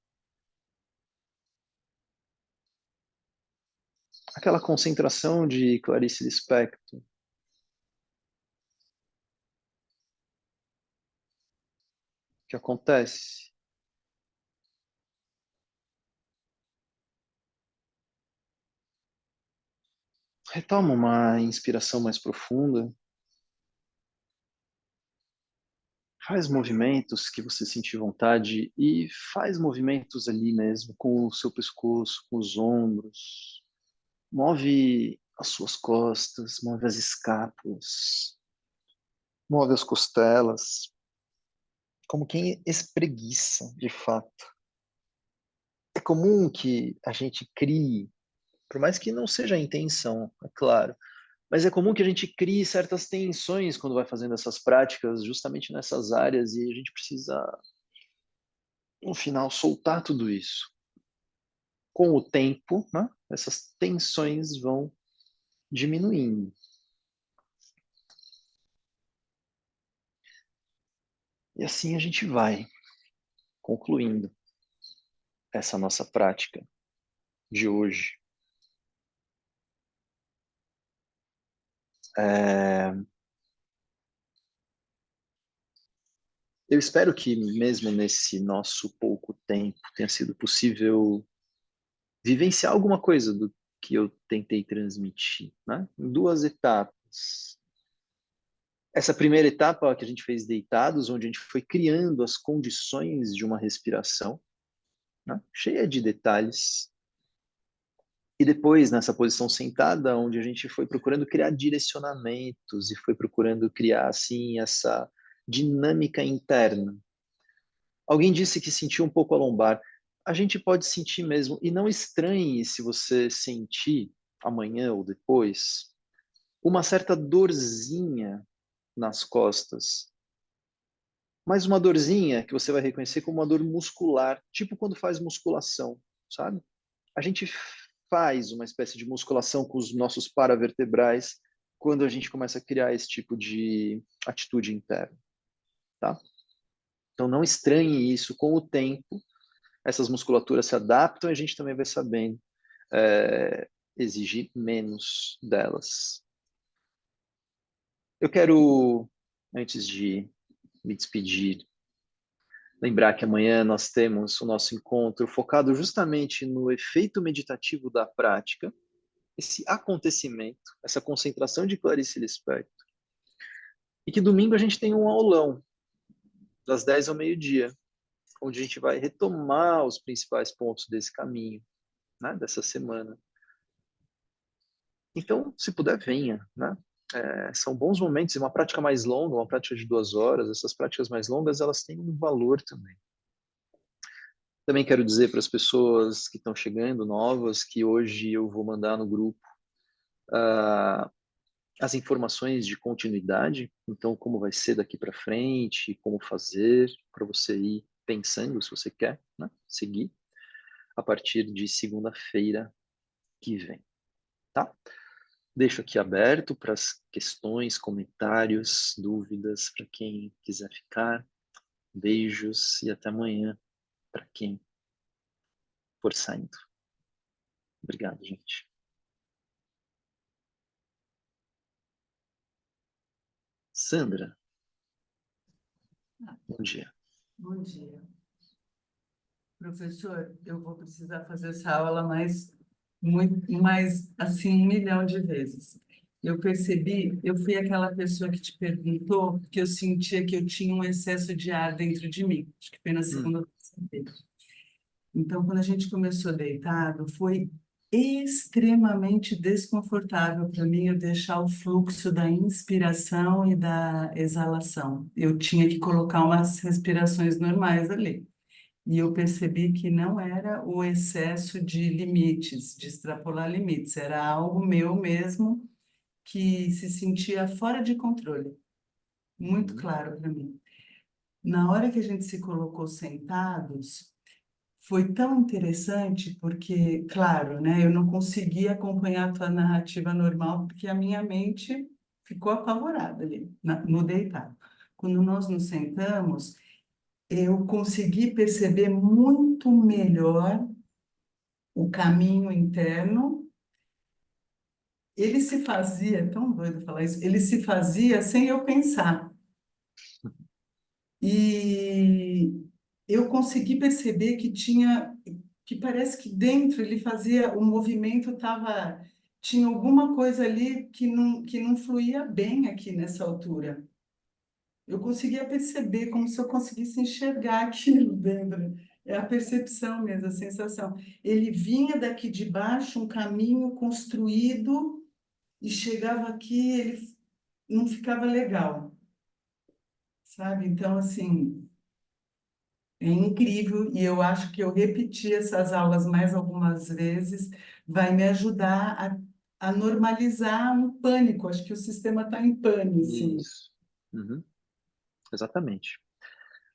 aquela concentração de Clarice Lispector. O que acontece? Retoma uma inspiração mais profunda. Faz movimentos que você sentir vontade e faz movimentos ali mesmo, com o seu pescoço, com os ombros. Move as suas costas, move as escápulas, move as costelas, como quem espreguiça, de fato. É comum que a gente crie, por mais que não seja a intenção, é claro, mas é comum que a gente crie certas tensões quando vai fazendo essas práticas, justamente nessas áreas, e a gente precisa, no final, soltar tudo isso. Com o tempo, né, essas tensões vão diminuindo. E assim a gente vai concluindo essa nossa prática de hoje. É... Eu espero que mesmo nesse nosso pouco tempo tenha sido possível vivenciar alguma coisa do que eu tentei transmitir, né? Em duas etapas. Essa primeira etapa que a gente fez deitados, onde a gente foi criando as condições de uma respiração, né? Cheia de detalhes. E depois, nessa posição sentada, onde a gente foi procurando criar direcionamentos e foi procurando criar, assim, essa dinâmica interna. Alguém disse que sentiu um pouco a lombar. A gente pode sentir mesmo. E não estranhe se você sentir amanhã ou depois uma certa dorzinha nas costas. Mas uma dorzinha que você vai reconhecer como uma dor muscular, tipo quando faz musculação, sabe? A gente faz uma espécie de musculação com os nossos paravertebrais quando a gente começa a criar esse tipo de atitude interna, tá? Então não estranhe isso. Com o tempo essas musculaturas se adaptam e a gente também vai sabendo exigir menos delas. Eu quero, antes de me despedir, lembrar que amanhã nós temos o nosso encontro focado justamente no efeito meditativo da prática, esse acontecimento, essa concentração de Clarice Lispector. E que domingo a gente tem um aulão, das 10 ao meio-dia, onde a gente vai retomar os principais pontos desse caminho, né, dessa semana. Então, se puder, venha, né? São bons momentos, e uma prática mais longa, uma prática de 2 horas, essas práticas mais longas, elas têm um valor também. Também quero dizer para as pessoas que estão chegando, novas, que hoje eu vou mandar no grupo as informações de continuidade, então como vai ser daqui para frente, como fazer, para você ir pensando, se você quer, né, seguir, a partir de segunda-feira que vem, tá? Deixo aqui aberto para as questões, comentários, dúvidas, para quem quiser ficar. Beijos e até amanhã para quem for saindo. Obrigado, gente. Sandra, bom dia. Bom dia. Professor, eu vou precisar fazer essa aula mais assim, 1 milhão de vezes. Eu percebi, eu fui aquela pessoa que te perguntou que eu sentia que eu tinha um excesso de ar dentro de mim. Acho que foi na segunda vez. Então, quando a gente começou deitado, foi extremamente desconfortável para mim eu deixar o fluxo da inspiração e da exalação. Eu tinha que colocar umas respirações normais ali. E eu percebi que não era o excesso de limites, de extrapolar limites, era algo meu mesmo que se sentia fora de controle, muito claro para mim. Na hora que a gente se colocou sentados, foi tão interessante porque, claro, né, eu não consegui acompanhar a tua narrativa normal porque a minha mente ficou apavorada ali, no deitado. Quando nós nos sentamos, eu consegui perceber muito melhor o caminho interno. Ele se fazia, é tão doido falar isso, ele se fazia sem eu pensar. E eu consegui perceber que parece que dentro ele fazia, o movimento tinha alguma coisa ali que não fluía bem aqui nessa altura. Eu conseguia perceber, como se eu conseguisse enxergar aquilo dentro. É a percepção mesmo, a sensação. Ele vinha daqui de baixo, um caminho construído, e chegava aqui, ele não ficava legal, sabe? Então, assim, é incrível, e eu acho que eu repetir essas aulas mais algumas vezes vai me ajudar a normalizar um pânico. Acho que o sistema está em pânico, assim. Isso. Uhum. Exatamente.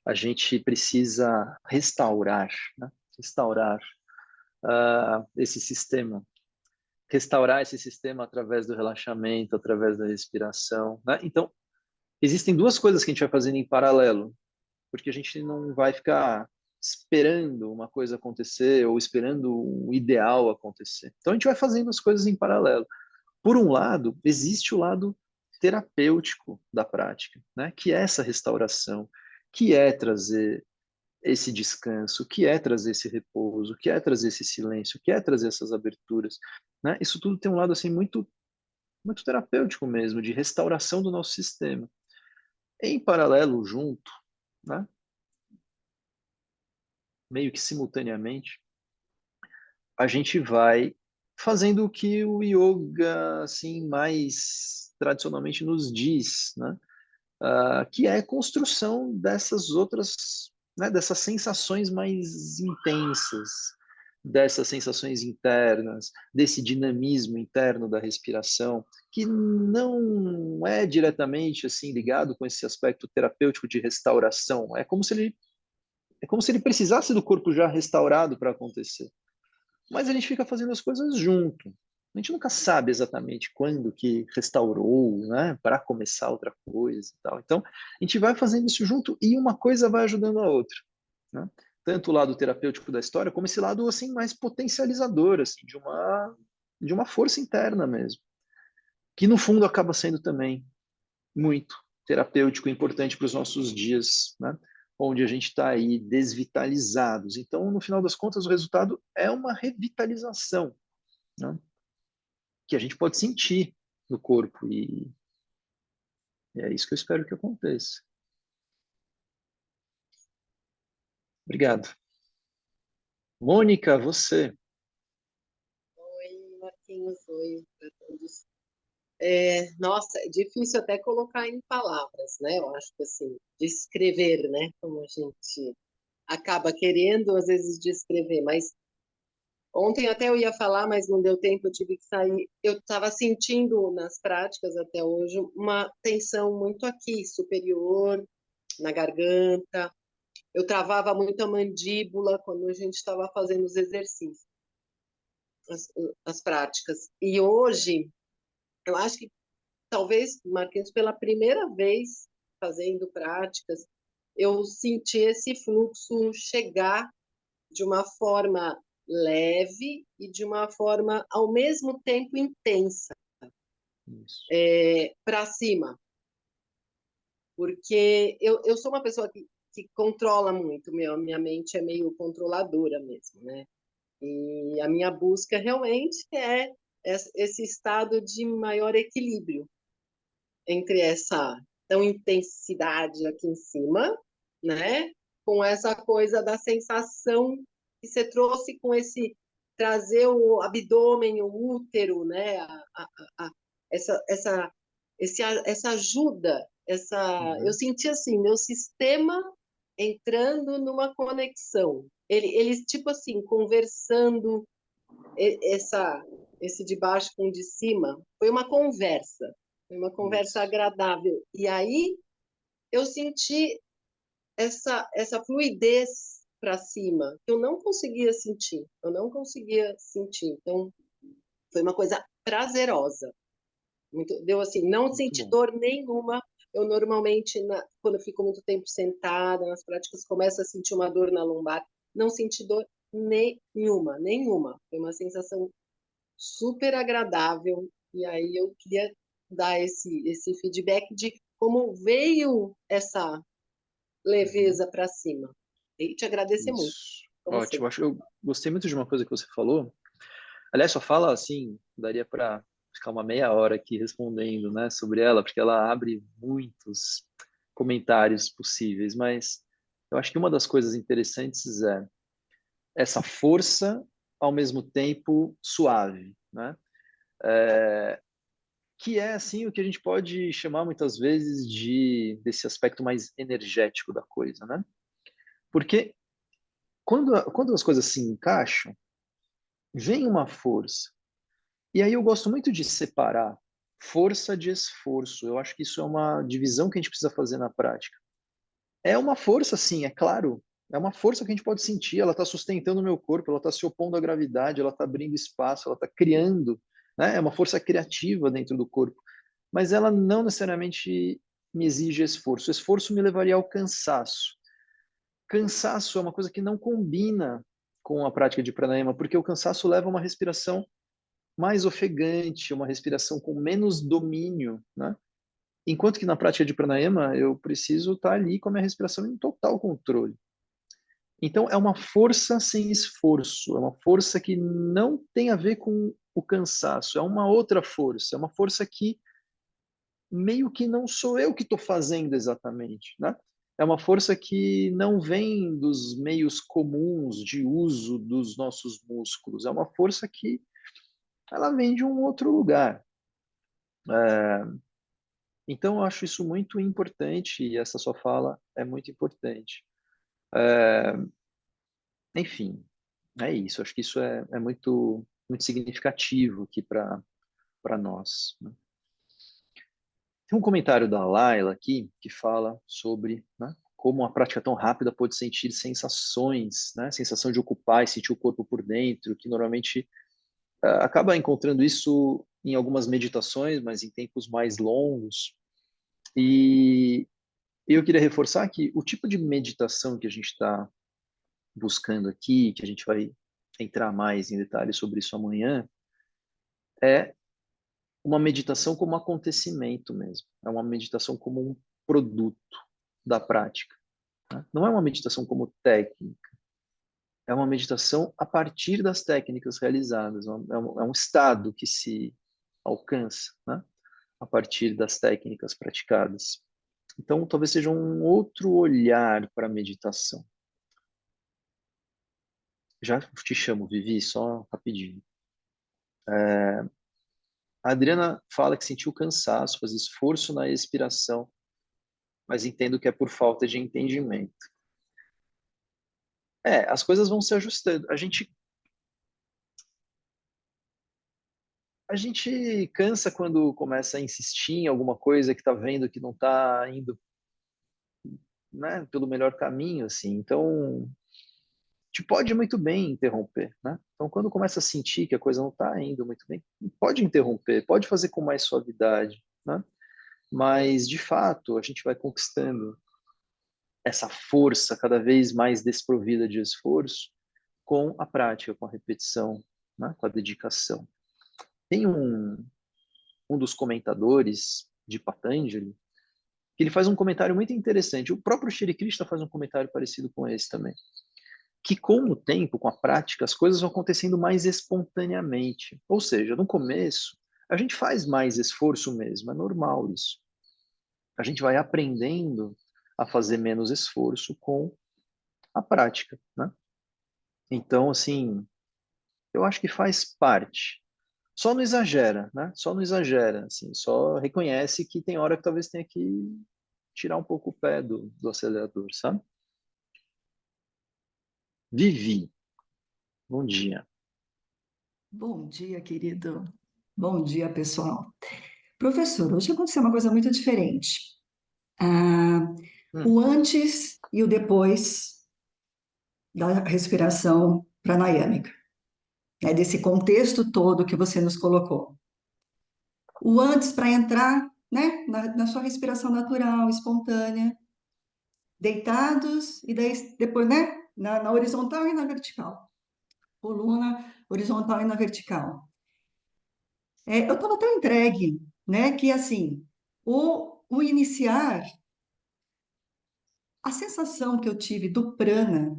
A gente precisa restaurar, né? Restaurar esse sistema. Restaurar esse sistema através do relaxamento, através da respiração, né? Então, existem duas coisas que a gente vai fazendo em paralelo, porque a gente não vai ficar esperando uma coisa acontecer ou esperando o ideal acontecer. Então, a gente vai fazendo as coisas em paralelo. Por um lado, existe o lado terapêutico da prática, né? Que é essa restauração, que é trazer esse descanso, que é trazer esse repouso, que é trazer esse silêncio, que é trazer essas aberturas, né? Isso tudo tem um lado assim muito terapêutico mesmo, de restauração do nosso sistema. Em paralelo, junto, né? Meio que simultaneamente, a gente vai fazendo o que o yoga assim mais tradicionalmente nos diz, né? Que é a construção dessas outras, né, dessas sensações mais intensas, dessas sensações internas, desse dinamismo interno da respiração, que não é diretamente assim ligado com esse aspecto terapêutico de restauração. É como se ele precisasse do corpo já restaurado para acontecer. Mas a gente fica fazendo as coisas junto. A gente nunca sabe exatamente quando que restaurou, né, para começar outra coisa e tal. Então, a gente vai fazendo isso junto e uma coisa vai ajudando a outra, né? Tanto o lado terapêutico da história, como esse lado assim mais potencializador, assim, de uma força interna mesmo, que no fundo acaba sendo também muito terapêutico e importante para os nossos dias, né? Onde a gente está aí desvitalizados. Então, no final das contas, o resultado é uma revitalização, né? Que a gente pode sentir no corpo e é isso que eu espero que aconteça. Obrigado. Mônica, você. Oi, Marquinhos, oi para todos. Nossa, é difícil até colocar em palavras, né? Eu acho que assim, descrever, né? Como a gente acaba querendo às vezes descrever, mas ontem até eu ia falar, mas não deu tempo, eu tive que sair. Eu estava sentindo nas práticas até hoje uma tensão muito aqui, superior, na garganta. Eu travava muito a mandíbula quando a gente estava fazendo os exercícios, as, as práticas. E hoje, eu acho que talvez, Marquinhos, pela primeira vez fazendo práticas, eu senti esse fluxo chegar de uma forma leve e de uma forma, ao mesmo tempo, intensa, para cima. Porque eu sou uma pessoa que controla muito, minha mente é meio controladora mesmo, né? E a minha busca realmente é esse estado de maior equilíbrio entre essa tão intensidade aqui em cima, né? Com essa coisa da sensação que você trouxe com esse trazer o abdômen, o útero, né? Essa, essa ajuda, eu senti assim, meu sistema entrando numa conexão. Eles tipo assim, conversando, essa, esse de baixo com o de cima, foi uma conversa agradável. E aí eu senti essa fluidez para cima, que eu não conseguia sentir, eu não conseguia sentir. Então, foi uma coisa prazerosa. Deu assim, não Muito senti bom. dor nenhuma. Eu normalmente, quando eu fico muito tempo sentada nas práticas, começo a sentir uma dor na lombar. Não senti dor nenhuma, nenhuma. Foi uma sensação super agradável. E aí eu queria dar esse feedback de como veio essa Uhum. leveza para cima. E te agradecer muito, Isso. como Ótimo. sempre. Acho que eu gostei muito de uma coisa que você falou. Aliás, sua fala, assim, daria para ficar uma meia hora aqui respondendo, né, sobre ela, porque ela abre muitos comentários possíveis, mas eu acho que uma das coisas interessantes é essa força ao mesmo tempo suave, né? Que é assim o que a gente pode chamar muitas vezes de desse aspecto mais energético da coisa, né? Porque quando as coisas se encaixam, vem uma força. E aí eu gosto muito de separar força de esforço. Eu acho que isso é uma divisão que a gente precisa fazer na prática. É uma força, sim, é claro. É uma força que a gente pode sentir. Ela está sustentando o meu corpo, ela está se opondo à gravidade, ela está abrindo espaço, ela está criando. Né? É uma força criativa dentro do corpo. Mas ela não necessariamente me exige esforço. Esforço me levaria ao cansaço. Cansaço é uma coisa que não combina com a prática de pranayama, porque o cansaço leva a uma respiração mais ofegante, uma respiração com menos domínio, né? Enquanto que na prática de pranayama eu preciso estar ali com a minha respiração em total controle. Então é uma força sem esforço, é uma força que não tem a ver com o cansaço, é uma outra força, é uma força que meio que não sou eu que estou fazendo exatamente, né? É uma força que não vem dos meios comuns de uso dos nossos músculos, é uma força que ela vem de um outro lugar. Então, eu acho isso muito importante e essa sua fala é muito importante. Enfim, é isso. Acho que isso é muito, muito significativo aqui para nós. Né? Tem um comentário da Laila aqui que fala sobre, né, como a prática tão rápida pode sentir sensações, né? Sensação de ocupar e sentir o corpo por dentro, que normalmente acaba encontrando isso em algumas meditações, mas em tempos mais longos. E eu queria reforçar que o tipo de meditação que a gente está buscando aqui, que a gente vai entrar mais em detalhes sobre isso amanhã, é uma meditação como acontecimento mesmo. É uma meditação como um produto da prática. Né? Não é uma meditação como técnica. É uma meditação a partir das técnicas realizadas. É um estado que se alcança, né? A partir das técnicas praticadas. Então, talvez seja um outro olhar para a meditação. Já te chamo, Vivi, só rapidinho. A Adriana fala que sentiu cansaço, faz esforço na expiração, mas entendo que é por falta de entendimento. As coisas vão se ajustando. A gente cansa quando começa a insistir em alguma coisa que está vendo que não está indo, né, pelo melhor caminho, assim. Então, te pode muito bem interromper, né? Então, quando começa a sentir que a coisa não está indo muito bem, pode interromper, pode fazer com mais suavidade, né? Mas, de fato, a gente vai conquistando essa força cada vez mais desprovida de esforço com a prática, com a repetição, né? Com a dedicação. Tem um dos comentadores de Patanjali que ele faz um comentário muito interessante. O próprio Shri Krishna faz um comentário parecido com esse também. Que com o tempo, com a prática, as coisas vão acontecendo mais espontaneamente. Ou seja, no começo, a gente faz mais esforço mesmo, é normal isso. A gente vai aprendendo a fazer menos esforço com a prática, né? Então, assim, eu acho que faz parte. Só não exagera, né? Só não exagera, assim, só reconhece que tem hora que talvez tenha que tirar um pouco o pé do acelerador, sabe? Vivi, bom dia. Bom dia, querido. Bom dia, pessoal. Professor, hoje aconteceu uma coisa muito diferente. Ah, Hum, o antes e o depois da respiração pranayâmica, né, desse contexto todo que você nos colocou. O antes para entrar, né, na sua respiração natural, espontânea, deitados e daí depois, né, na horizontal e na vertical. Coluna horizontal e na vertical. Eu estava tão entregue, né, que assim, o iniciar, a sensação que eu tive do prana,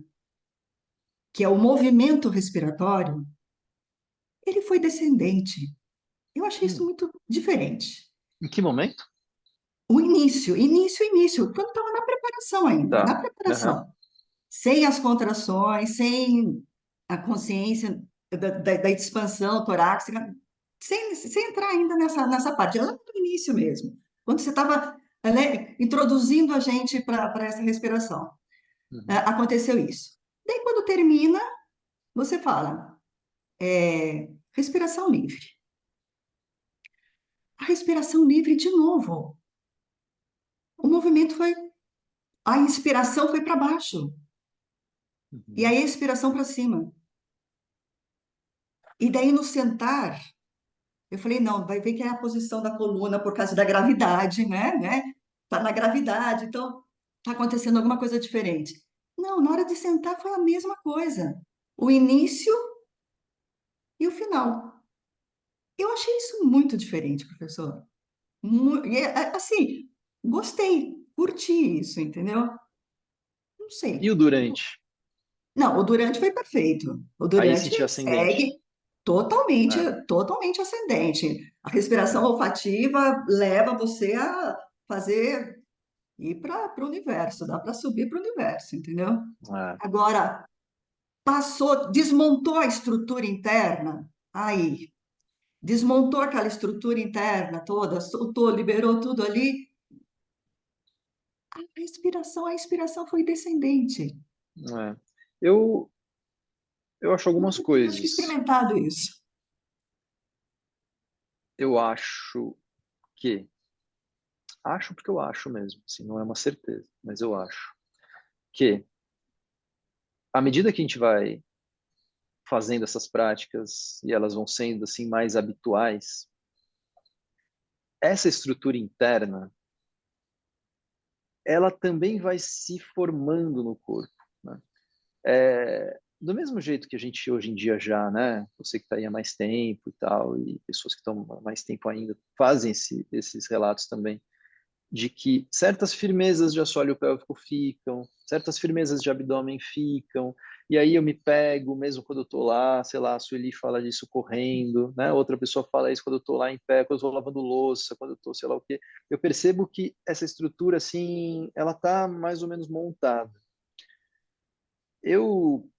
que é o movimento respiratório, ele foi descendente. Eu achei isso hum. muito diferente. Em que momento? O início, quando estava na preparação ainda, na Tá. Aham. preparação, sem as contrações, sem a consciência da expansão torácica, sem entrar ainda nessa parte, lá no início mesmo, quando você estava, né, introduzindo a gente para essa respiração. Uhum. Aconteceu isso. Daí, quando termina, você fala, respiração livre. A respiração livre de novo. O movimento foi, a inspiração foi para baixo e a Uhum. expiração para cima. E daí, no sentar, eu falei, não, vai ver que é a posição da coluna por causa da gravidade, né? Tá na gravidade, então tá acontecendo alguma coisa diferente. Não, na hora de sentar foi a mesma coisa. O início e o final. Eu achei isso muito diferente, professor. Assim, gostei, curti isso, entendeu? Não E sei. o durante? Não, o durante foi perfeito. O Aí durante senti ascendente. segue totalmente, É, totalmente ascendente. A respiração é, olfativa leva você a fazer ir para o universo, dá para subir para o universo, entendeu? é. Agora, passou, desmontou a estrutura interna, aí, desmontou aquela estrutura interna toda, soltou, liberou tudo ali, a inspiração foi descendente. É. Eu, eu acho algumas Nunca tinha, acho que, coisas. experimentado isso. Eu acho que. Acho porque eu acho mesmo. Assim, não é uma certeza, mas eu acho que, à medida que a gente vai fazendo essas práticas e elas vão sendo assim mais habituais, essa estrutura interna, ela também vai se formando no corpo, né? Do mesmo jeito que a gente hoje em dia já, né? Você que está aí há mais tempo e tal, e pessoas que estão há mais tempo ainda fazem esses relatos também, de que certas firmezas de assoalho pélvico ficam, certas firmezas de abdômen ficam, e aí eu me pego, mesmo quando eu estou lá, sei lá, a Sueli fala disso correndo, né? Outra pessoa fala isso quando eu estou lá em pé, quando eu estou lavando louça, quando eu estou sei lá o quê. Eu percebo que essa estrutura, assim, ela está mais ou menos montada. Eu,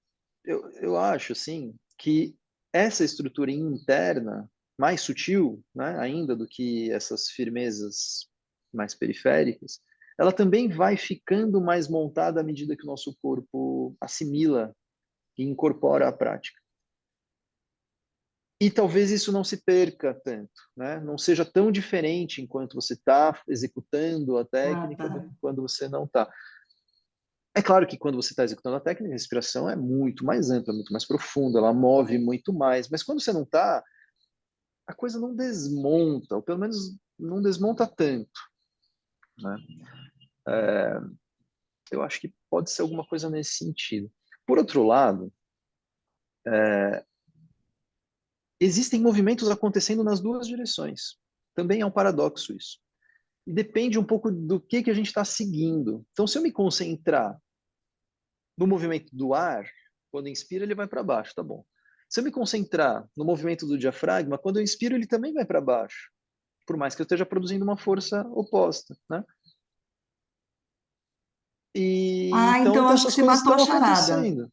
eu acho, assim, que essa estrutura interna, mais sutil, né, ainda do que essas firmezas mais periféricas, ela também vai ficando mais montada à medida que o nosso corpo assimila e incorpora a prática. E talvez isso não se perca tanto, né? Não seja tão diferente enquanto você está executando a Ah, técnica do tá. que quando você não está. É claro que quando você está executando a técnica, a respiração é muito mais ampla, muito mais profunda, ela move muito mais. Mas quando você não está, a coisa não desmonta, ou pelo menos não desmonta tanto, né? Eu acho que pode ser alguma coisa nesse sentido. Por outro lado, existem movimentos acontecendo nas duas direções. Também é um paradoxo isso. E depende um pouco do que a gente está seguindo. Então, se eu me concentrar no movimento do ar, quando inspira, ele vai para baixo, tá bom. Se eu me concentrar no movimento do diafragma, quando eu inspiro, ele também vai para baixo, por mais que eu esteja produzindo uma força oposta, né? E Ah, então, então então acho que essas você coisas matou a estão charada. acontecendo.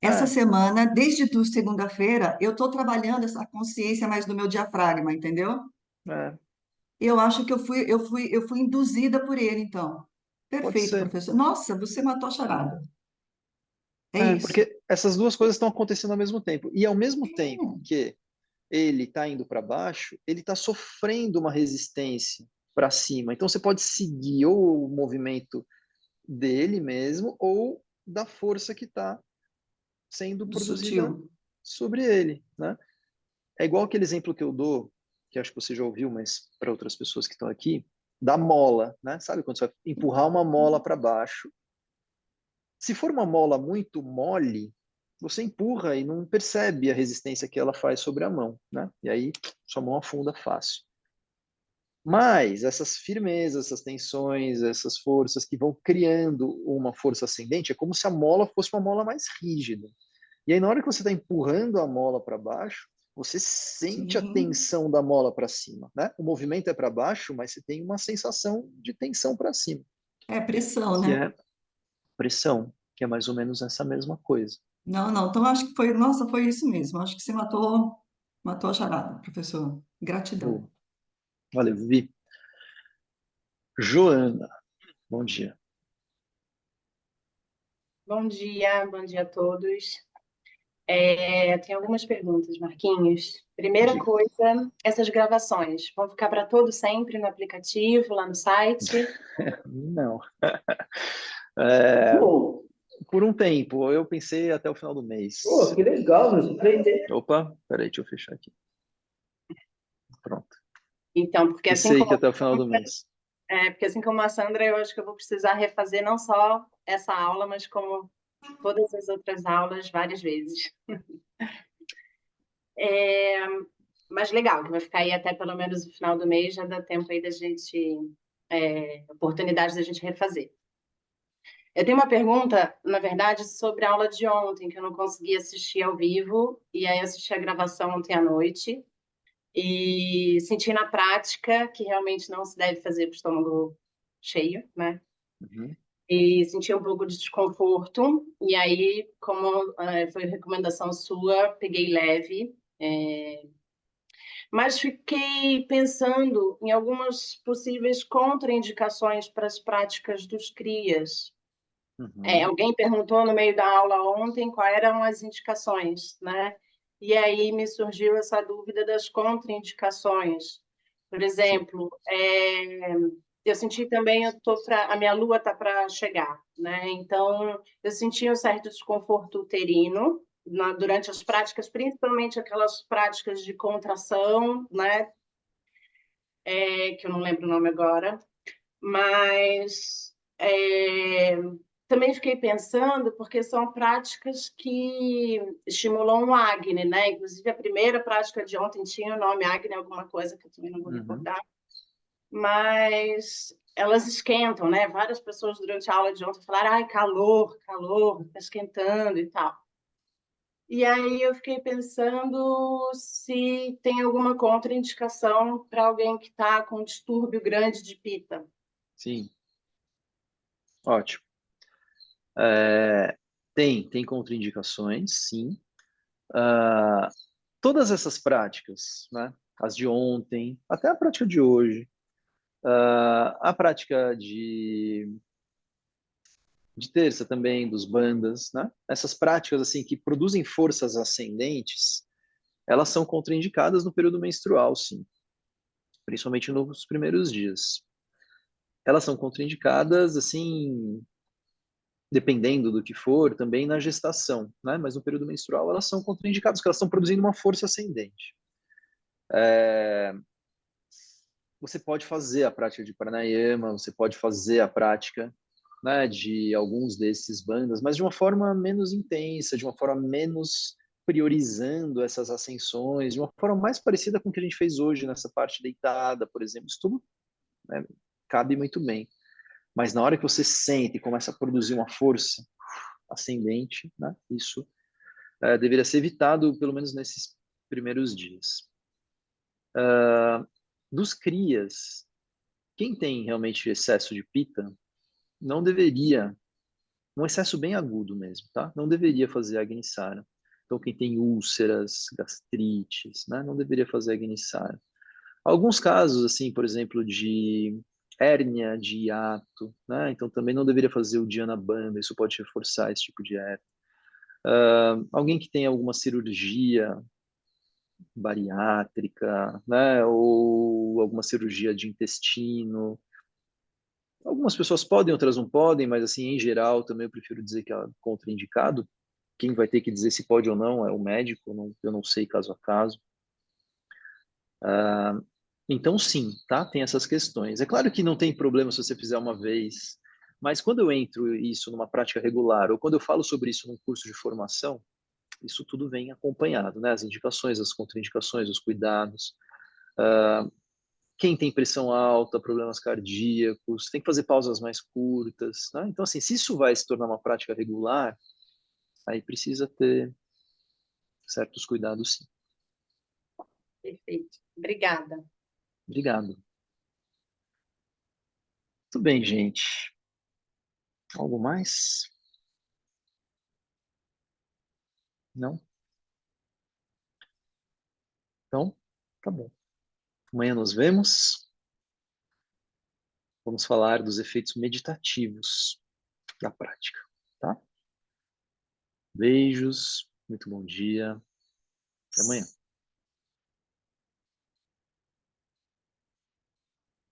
Essa É, semana, desde segunda-feira, eu estou trabalhando essa consciência mais do meu diafragma, entendeu? é, Eu acho que eu fui induzida por ele, então. pode Perfeito, ser. professor. Nossa, você matou a charada. É isso. Porque essas duas coisas estão acontecendo ao mesmo tempo. E ao mesmo É. tempo que ele está indo para baixo, ele está sofrendo uma resistência para cima. Então você pode seguir ou o movimento dele mesmo ou da força que está sendo Do produzida sutil. sobre ele, né? É igual aquele exemplo que eu dou, que acho que você já ouviu, mas para outras pessoas que estão aqui, da mola, né? Sabe quando você vai empurrar uma mola para baixo? Se for uma mola muito mole, você empurra e não percebe a resistência que ela faz sobre a mão, né? E aí sua mão afunda fácil. Mas essas firmezas, essas tensões, essas forças que vão criando uma força ascendente, é como se a mola fosse uma mola mais rígida. E aí, na hora que você está empurrando a mola para baixo, você sente a Sim. tensão da mola para cima, né? O movimento é para baixo, mas você tem uma sensação de tensão para cima, É pressão, que né? é pressão, que é mais ou menos essa mesma coisa. Não, não. Então, acho que foi, nossa, foi isso mesmo. Acho que você matou a charada, professor. Gratidão. Boa. Valeu, Vivi. Joana, bom dia. Bom dia a todos. Tenho algumas perguntas, Marquinhos. Primeira Diga. coisa, essas gravações vão ficar para todo sempre no aplicativo, lá no site? Não. É, Pô, por um tempo, eu pensei até o final do mês. que legal, me surpreendeu. Opa, peraí, deixa eu fechar aqui. Pronto. Então, porque assim Pensei que como, até o final do mês. porque assim como a Sandra, eu acho que eu vou precisar refazer não só essa aula, mas como todas as outras aulas várias vezes. É, mas legal, que vai ficar aí até pelo menos o final do mês, já dá tempo aí da gente, oportunidade da gente refazer. Eu tenho uma pergunta, na verdade, sobre a aula de ontem, que eu não consegui assistir ao vivo, e aí assisti a gravação ontem à noite, e senti na prática que realmente não se deve fazer com o estômago cheio, né? Uhum. E senti um pouco de desconforto, e aí, como foi recomendação sua, peguei leve, mas fiquei pensando em algumas possíveis contraindicações para as práticas dos CRIAs. Uhum. Alguém perguntou no meio da aula ontem quais eram as indicações, né? E aí me surgiu essa dúvida das contraindicações. Por Sim. exemplo, eu senti também, a minha lua está para chegar, né? Então, eu senti um certo desconforto uterino durante as práticas, principalmente aquelas práticas de contração, né? Que eu não lembro o nome agora, mas também fiquei pensando porque são práticas que estimulam o Agni, né? Inclusive a primeira prática de ontem tinha o nome Agni, alguma coisa que eu também não vou Uhum. recordar, mas elas esquentam, né? Várias pessoas durante a aula de ontem falaram, ai, calor, calor, tá esquentando e tal. E aí eu fiquei pensando se tem alguma contraindicação para alguém que está com um distúrbio grande de pita. Sim. Ótimo. É, tem contraindicações, sim. Ah, todas essas práticas, né? As de ontem, até a prática de hoje, a prática de terça também, dos bandas, né? Essas práticas assim que produzem forças ascendentes, elas são contraindicadas no período menstrual, sim, principalmente nos primeiros dias. Elas são contraindicadas assim, dependendo do que for, também na gestação, né? Mas no período menstrual elas são contraindicadas porque elas estão produzindo uma força ascendente. Você pode fazer a prática de pranayama, você pode fazer a prática, né, de alguns desses bandas, mas de uma forma menos intensa, de uma forma menos priorizando essas ascensões, de uma forma mais parecida com o que a gente fez hoje nessa parte deitada, por exemplo. Isso tudo, né, cabe muito bem. Mas na hora que você sente e começa a produzir uma força ascendente, né, isso deveria ser evitado, pelo menos nesses primeiros dias. Dos crias, quem tem realmente excesso de pita, não deveria, um excesso bem agudo mesmo, tá? Não deveria fazer agnisara. Então, quem tem úlceras, gastrites, né? Não deveria fazer agnisara. Alguns casos, assim, por exemplo, de hérnia de hiato, né? Então, também não deveria fazer o Dhyana Bandha, isso pode reforçar esse tipo de hérnia. Alguém que tem alguma cirurgia bariátrica, né, ou alguma cirurgia de intestino. Algumas pessoas podem, outras não podem, mas assim, em geral, também eu prefiro dizer que é contraindicado. Quem vai ter que dizer se pode ou não é o médico, eu não sei caso a caso. Então, sim, tá? Tem essas questões. É claro que não tem problema se você fizer uma vez, mas quando eu entro isso numa prática regular, ou quando eu falo sobre isso num curso de formação, isso tudo vem acompanhado, né? As indicações, as contraindicações, os cuidados. Quem tem pressão alta, problemas cardíacos, tem que fazer pausas mais curtas, né? Então, assim, se isso vai se tornar uma prática regular, aí precisa ter certos cuidados, sim. Perfeito. Obrigada. Obrigado. Tudo bem, gente. Algo mais? Não? Então, tá bom. Amanhã nos vemos. Vamos falar dos efeitos meditativos da prática, tá? Beijos, muito bom dia. Até amanhã.